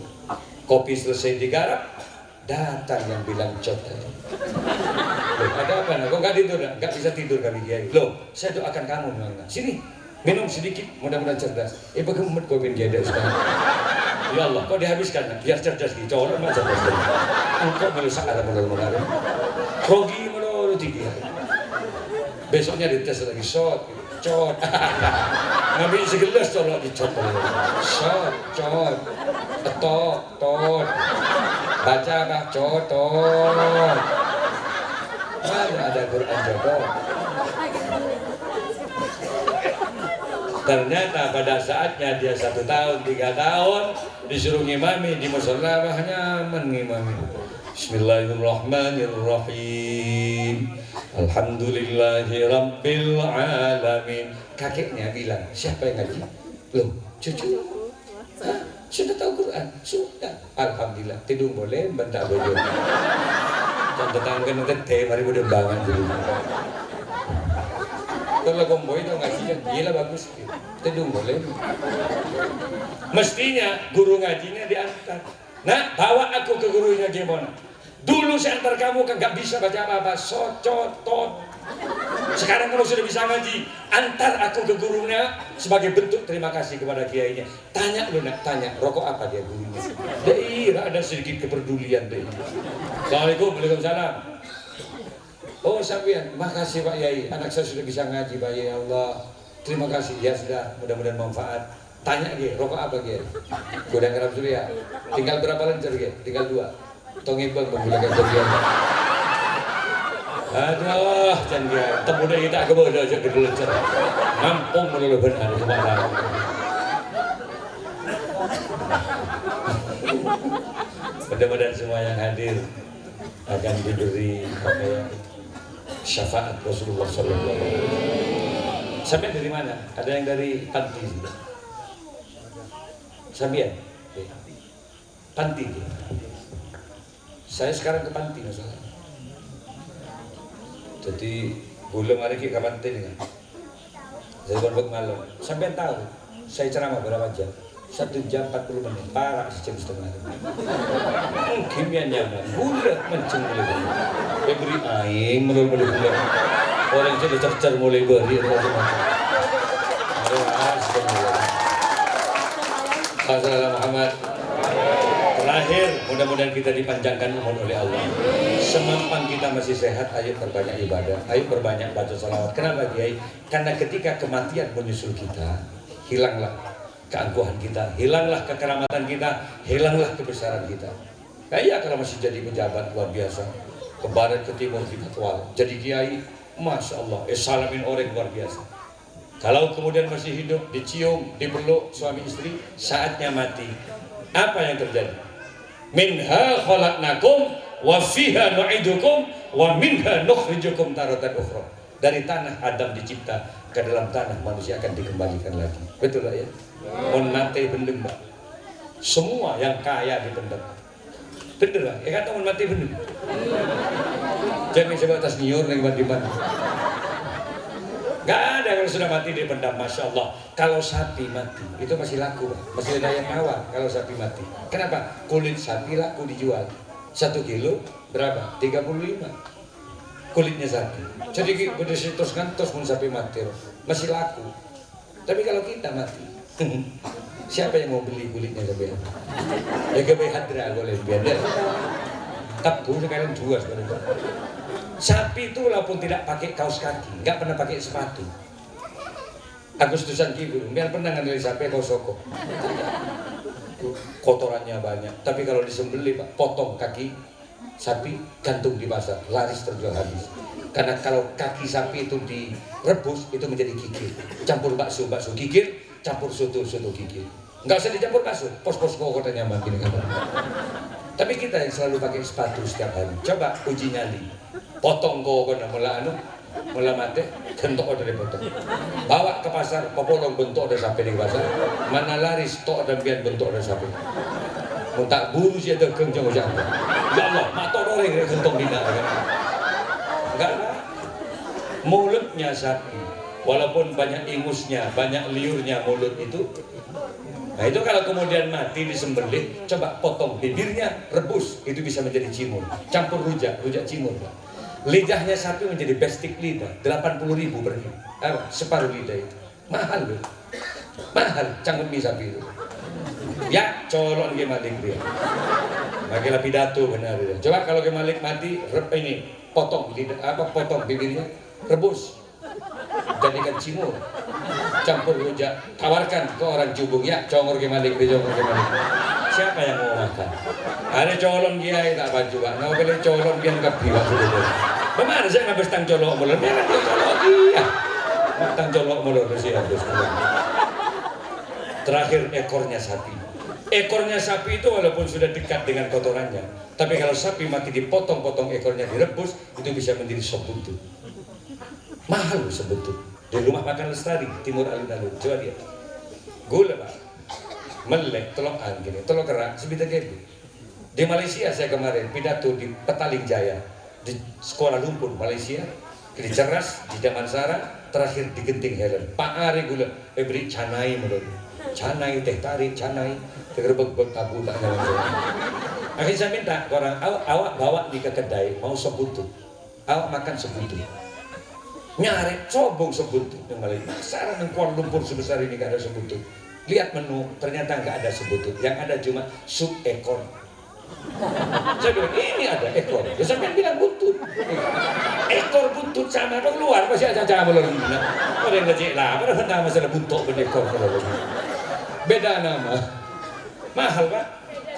Kopi selesai digarap, datang yang bilang cot tadi. Loh, ada apa? Nah, kok nggak tidur? Nggak bisa tidur kami kiai. Loh, saya doakan kamu Nona. Sini, minum sedikit. Mudah-mudahan cerdas. Bagaimana kau minum dia sekarang? Ya Allah, kok dihabiskan? Biar cerdas gitu. Orang nggak cerdas. Engkau merusak ada benar-benar. Rogi menurut dia. Besoknya dites lagi shot, cot. Ngambil segelas colok dicot. Shot, cot, tok, tot. Baca bah cot, tot. Mana ada Quran jodoh? Ternyata pada saatnya dia 1 tahun, 3 tahun disuruh ngimami di musola nyaman ngimami. Bismillahirrahmanirrahim. Alhamdulillahi rabbil alamin. Kakeknya bilang, siapa yang ngaji? Loh, cucu. Hah? Sudah tahu Quran? Sudah. Alhamdulillah. Tidur boleh, bentak boleh. Dan tetangga nanti teh mari boleh bangun dulu. Kalau gomboy itu ngajinya, gila bagus. Tidur boleh. Mestinya guru ngajinya diantar. Nah, bawa aku ke gurunya gimana? Dulu saya antar kamu kan gak bisa baca apa-apa, socotot. Sekarang kalau sudah bisa ngaji, antar aku ke gurunya sebagai bentuk terima kasih kepada kiainya. Tanya lu nak, tanya rokok apa dia gurunya. Daerah ada sedikit kepedulian deh. Assalamualaikum, waalaikumsalam. Oh sampean, makasih Pak Yai, anak saya sudah bisa ngaji Pak Yai. Allah, terima kasih ya sudah, mudah-mudahan manfaat. Tanya dia, rokok apa dia? Godang garam surya. Tinggal berapa lancar dia? Tinggal 2. Tongibang menggunakan jadian. Aduh, jangan temuda kita kebodoh aja digelencer. Ngampung menurut benar kemana? Mudah-mudahan semua yang hadir akan diberi syafaat Rasulullah Sallallahu Alaihi Wasallam. Sampai dari mana? Ada yang dari Panti. Sampai Panti. Saya sekarang ke Panti masalah. Jadi belum hari ke Panti nih. Saya berbek malam. Sampai tahu saya ceramah berapa jam? 1 jam 40 menit. Parah sejam setengah. Mungkin yang nyaman. Bulat menceng mulai. Beri aing mulai gula. Orang sudah cercer mulai beri. Assalamualaikum Muhammad. Terakhir, mudah-mudahan kita dipanjangkan umur oleh Allah. Semampan kita masih sehat, ayo perbanyak ibadah, ayo perbanyak baca salawat. Kenapa Kiai? Karena ketika kematian menyusul kita, hilanglah keangkuhan kita, hilanglah kekeramatan kita, hilanglah kebesaran kita. Iya kalau masih jadi pejabat luar biasa. Ke barat, ke timur, ke fatwa. Jadi kiai, Masya Allah, salamin orang luar biasa. Kalau kemudian masih hidup, dicium, dipeluk suami istri, saatnya mati. Apa yang terjadi? Minha khalaqnakum wa fiha nu'idukum wa minha nukhrijukum taratan ukhra. Dari tanah Adam dicipta, ke dalam tanah manusia akan dikembalikan lagi. Betul lah ya? Mon mati bendem, Mbak. Semua yang kaya dipendam. Bener lah, ya kata mon mati bendem. Jangan coba atas niur nih di mana. Gak ada kalau sudah mati dipendam, Masya Allah. Kalau sapi mati, itu masih laku, masih ada yang awal kalau sapi mati. Kenapa? Kulit sapi laku dijual. 1 kilo berapa? 35 kulitnya sapi. Jadi terus kan terus pun sapi mati masih laku. Tapi kalau kita mati, siapa yang mau beli kulitnya sapi? Ya kebaik hadra boleh biar dia. Tabu sekarang jual sebenarnya. Sapi itu walaupun tidak pakai kaos kaki, nggak pernah pakai sepatu. Agustusan Kibul, biar pernah ngambil sapi kaos soko. Kotorannya banyak. Tapi kalau disembelih, Pak, potong kaki sapi, gantung di pasar, laris terjual habis. Karena kalau kaki sapi itu direbus, itu menjadi gigir. Campur bakso gigir, campur soto gigir. Nggak usah dicampur bakso, pos-pos kota nyaman gini kan. Tapi kita yang selalu pakai sepatu setiap hari, coba uji nyali. Potong kok mula mati, gentok dari potong. Bawa ke pasar, popolong bentuk ada sapi di pasar. Mana laris, tok dan biar bentuk ada sapi. Muntak buru sih ada kencang ucap. Ya Allah, mata orang yang gentong dina. Enggak lah. Mulutnya sapi, walaupun banyak ingusnya, banyak liurnya mulut itu. Nah itu kalau kemudian mati disembelih, coba potong bibirnya, rebus, itu bisa menjadi cimur. Campur rujak cimur. Lidahnya sapi menjadi bestik lidah, 80.000 per kilo. Separuh lidah itu. Mahal loh. Mahal cangkemi sapi itu. Ya, colok ke Malik dia. Bagilah pidato benar dia. Coba kalau ke Malik mati, ini potong lidah, potong bibirnya, rebus. Jadikan cimur. Campur rujak, tawarkan ke orang Jubung, ya congor ke Malik, congor ke Malik. Siapa yang mau makan? Ada colong kiai tak baju, Pak. Nggak boleh colong biar nggak biwa sudah. Bagaimana saya nggak bestang colok mulur? Biar dia colok iya. Bestang colok mulur sih habis. Terakhir ekornya sapi. Ekornya sapi itu walaupun sudah dekat dengan kotorannya, tapi kalau sapi mati dipotong-potong ekornya direbus, itu bisa menjadi sop buntut. Mahal sop buntut. Di rumah makan Lestari, timur alun-alun, coba lihat. Gula, Pak. Melek, telokan gini, telok kerak, sebita kebu. Di Malaysia saya kemarin pidato di Petaling Jaya, di Kuala Lumpur, Malaysia, di Ceras, di Damansara, terakhir di Genting Helen. Pak Ari gula, beri canai menurut. Canai, teh tarik, canai, tegerbek tabu tak nyala. Akhirnya saya minta ke orang, awak bawa di ke kedai, mau sop buntut. Awak makan sop buntut. Nyari cobong sop buntut yang Malaysia. Sekarang di Kuala Lumpur sebesar ini gak ada sop buntut. Lihat menu, ternyata nggak ada sop buntut. Yang ada cuma sup ekor. Saya bilang, ini ada ekor. Ya sampai bilang buntut. Ekor buntut sama dong luar, masih ada caca belum. Ada yang ngecek lah, pada nama masalah buntut berdekor. Beda nama. Mahal, Pak.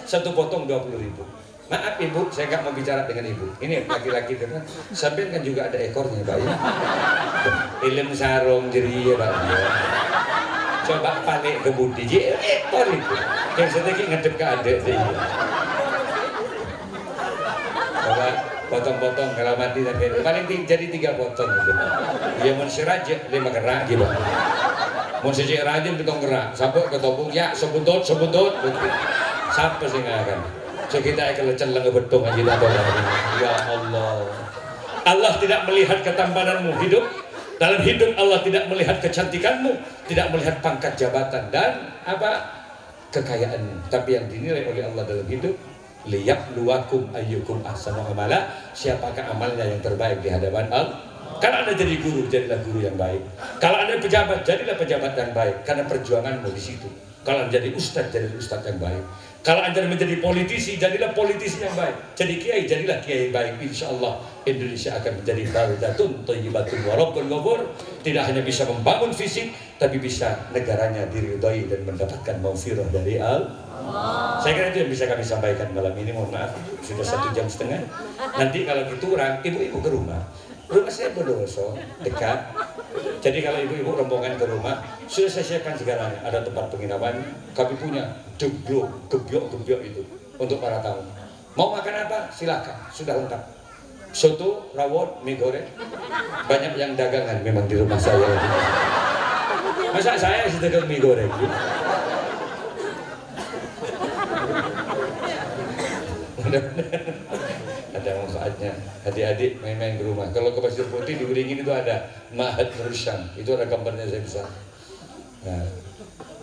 1 potong 20.000. Maaf Ibu, saya nggak mau bicara dengan Ibu. Ini laki-laki kan, sampai kan juga ada ekornya, Pak. Ya? Ilmu sarung jeri ya, Pak. Coba balik ke budi, ekor itu. Yang sedikit ngedep ke adek sih. Coba potong-potong kalau mati sampai paling jadi 3 potong gitu. Ya mau siraje 5 gerak gitu. Mau sejak rajin potong gerak, sampai ketopung ya sebutut. Sampai sih nggak akan. So kita akan celeng betung aja atau ya Allah. Allah tidak melihat ketampananmu hidup. Dalam hidup Allah tidak melihat kecantikanmu, tidak melihat pangkat jabatan dan kekayaanmu. Tapi yang dinilai oleh Allah dalam hidup, liyabluwakum ayyukum ahsanu amala, siapakah amalnya yang terbaik di hadapan Allah. Kalau Anda jadi guru, jadilah guru yang baik. Kalau Anda pejabat, jadilah pejabat yang baik karena perjuanganmu di situ. Kalau Anda jadi ustadz, jadilah ustadz yang baik. Kalau Anda menjadi politisi, jadilah politisi yang baik. Jadi kiai, jadilah kiai baik. Insya Allah Indonesia akan menjadi baldatun thayyibatun wa rabbun ghafur. Tidak hanya bisa membangun fisik, tapi bisa negaranya diridhai dan mendapatkan maghfirah dari Allah. Saya kira itu yang bisa kami sampaikan malam ini. Mohon maaf, sudah 1,5 jam. Nanti kalau kurang, ibu-ibu ke rumah. Rumah saya Bondowoso, dekat. Jadi kalau ibu-ibu rombongan ke rumah, sudah saya siapkan segalanya. Ada tempat penginapan, kami punya gebyok itu untuk para tamu. Mau makan apa? Silakan, sudah lengkap. Soto, rawon, mie goreng. Banyak yang dagangan memang di rumah saya. Masa saya sih dagang mie goreng? Ada manfaatnya. Adik-adik main-main ke rumah. Kalau ke Pasir Putih di Beringin itu ada Ma'had Nurusyam. Itu ada gambarnya saya bisa. Nah,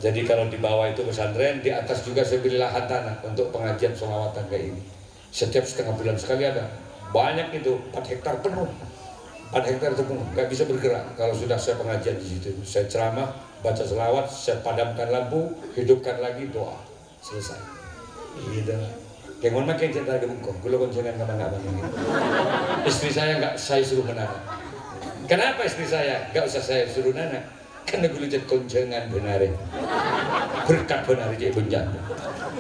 jadi kalau di bawah itu pesantren, di atas juga saya beli lahan tanah untuk pengajian sholawatan kayak ini. Setiap setengah bulan sekali ada. Banyak itu, 4 hektar penuh. 4 hektar itu penuh, nggak bisa bergerak. Kalau sudah saya pengajian di situ, saya ceramah, baca selawat, saya padamkan lampu, hidupkan lagi, doa, selesai. Gitu. Kayak mohon makin cerita ada bungkong, gula koncengan kapan-kapan ini. Istri saya nggak saya suruh menanak. Kenapa istri saya nggak usah saya suruh nanak? Karena gula jadi koncengan benare, berkat benare jadi benjang.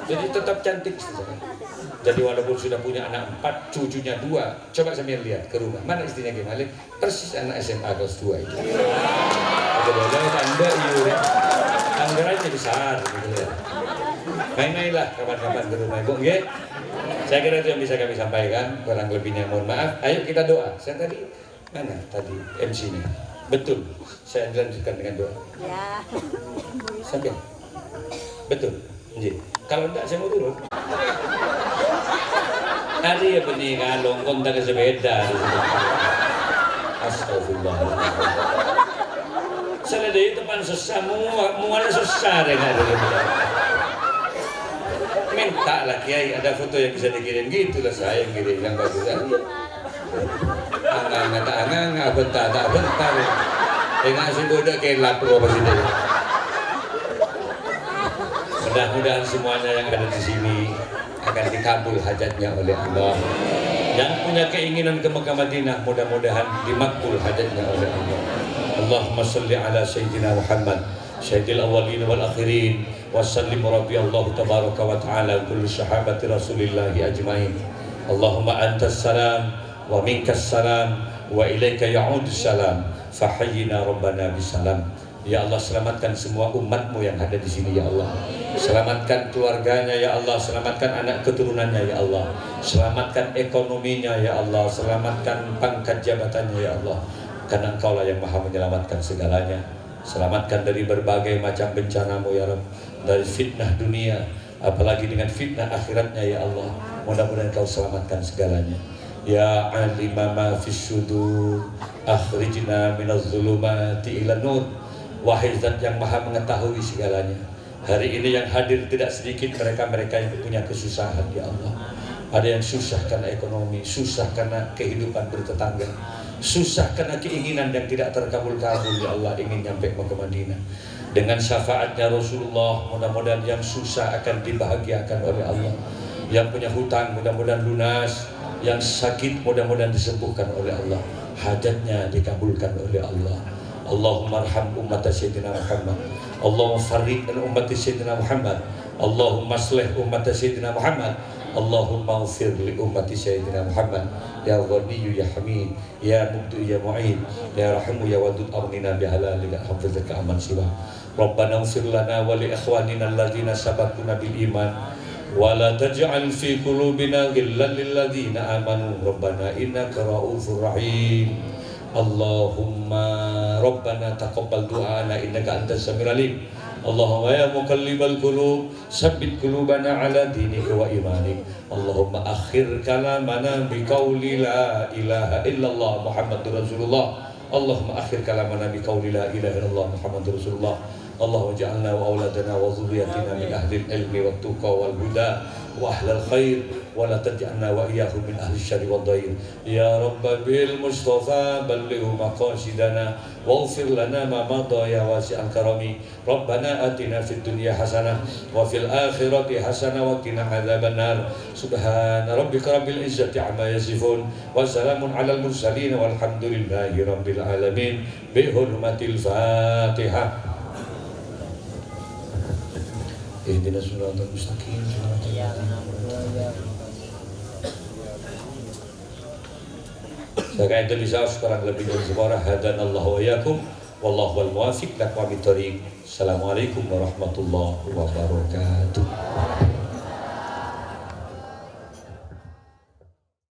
Jadi tetap cantik istri saya. Jadi walaupun sudah punya anak 4, cucunya 2, coba sambil lihat ke rumah. Mana istrinya gimana? Persis anak SMA kelas 2 itu. Ada tanda iya, anggarannya besar gitu ya. Main-mainlah kapan-kapan ke rumah ibu, ya. Saya kira itu yang bisa kami sampaikan. Kurang lebihnya mohon maaf. Ayo kita doa. Saya tadi mana tadi MC-nya? Betul. Saya lanjutkan dengan doa. Ya. Sampai. Betul. Nggih. Kalau enggak saya mau turun. Hari ya benih kalong kontak sepeda. Astagfirullah. Saya dari depan susah, mual susah deh nggak ada. Minta lah kiai ada foto yang bisa dikirim gitulah saya yang kirim yang bagus kan. Angang bentar. Dengan si bodoh kelap loh pasti deh. Mudah-mudahan semuanya yang ada di sini akan dikabul hajatnya oleh Allah. Yang punya keinginan ke Mekah Madinah mudah-mudahan dimakbul hajatnya oleh Allah. Allahumma salli ala Sayyidina Muhammad Sayyidil awwalin wal akhirin wa sallim rabbi Allah tabaraka wa ta'ala kullu sahabati rasulillahi ajmain. Allahumma antas salam wa minkas salam wa ilaika ya'udus salam fahayyina rabbana bisalam. Ya Allah, selamatkan semua umatmu yang ada di sini ya Allah. Selamatkan keluarganya ya Allah, selamatkan anak keturunannya ya Allah. Selamatkan ekonominya ya Allah, selamatkan pangkat jabatannya ya Allah. Karena Engkaulah yang Maha menyelamatkan segalanya. Selamatkan dari berbagai macam bencana-Mu ya Rabb, dari fitnah dunia, apalagi dengan fitnah akhiratnya ya Allah. Mudah-mudahan Engkau selamatkan segalanya. Ya alima ma fis sudur, akhrijna minaz zulumati ila nur. Wahai Zat yang Maha mengetahui segalanya. Hari ini yang hadir tidak sedikit mereka-mereka yang punya kesusahan ya Allah. Ada yang susah karena ekonomi, susah karena kehidupan bertetangga, susah karena keinginan yang tidak terkabul-kabul ya Allah, ingin nyampe ke Madinah. Dengan syafaatnya Rasulullah, mudah-mudahan yang susah akan dibahagiakan oleh Allah. Yang punya hutang mudah-mudahan lunas, yang sakit mudah-mudahan disembuhkan oleh Allah, hajatnya dikabulkan oleh Allah. Allahumma arham ummata Sayyidina Muhammad, Allahumma farriq an ummati Sayyidina Muhammad, Allahumma aslih ummata Sayyidina Muhammad, Allahumma ufir li ummati Sayyidina Muhammad. Ya Ghaniyu ya Hamid, Ya Mubdu ya Mu'id, Ya Rahimu ya Wadud, Amnina bihalalika hafizaka aman siwa. Rabbana ufir lana wa li ikhwanina alladhina sabaquna bil iman, wa la taj'al fi qulubina ghillan lil ladzina amanu rabbana innaka ra'ufur rahim. Allahumma Rabbana taqabbal du'ana innaka antas samiul alim. Allahumma ya muqallibal qulub sabbit qulubana ala dinika wa imanik. Allahumma akhir kalamana biqauli la ilaha illallah Muhammadur Rasulullah. Allahumma akhir kalamana biqauli la ilaha illallah Muhammadur Rasulullah. Allahumma ja'alna wa auladana wa dhurriyyatina min ahli ilmi wat tuqa wal huda wa ahlal khair wa la taj'alna wa iyyahum min ahli syarri wad dhair. Ya Rabb bil Mustafa balligh maqasidana waghfir lana ma madha ya wasi'al karami. Rabbana atina fid dunya hasanah wa fil akhirati hasanah wa qina adzabannar. Subhana rabbika rabbil izzati amma yasifun wa salamun alal mursalin walhamdulillahi rabbil alamin. Bi hurmatil Fatihah. Ihdinas siratal mustaqim. Sekarang itu bisa sekarang lebih dari sebarang hadanallahu wa iyyakum wallahu wal muwaffiq lakum bit thoriq. Assalamualaikum warahmatullahi wabarakatuh.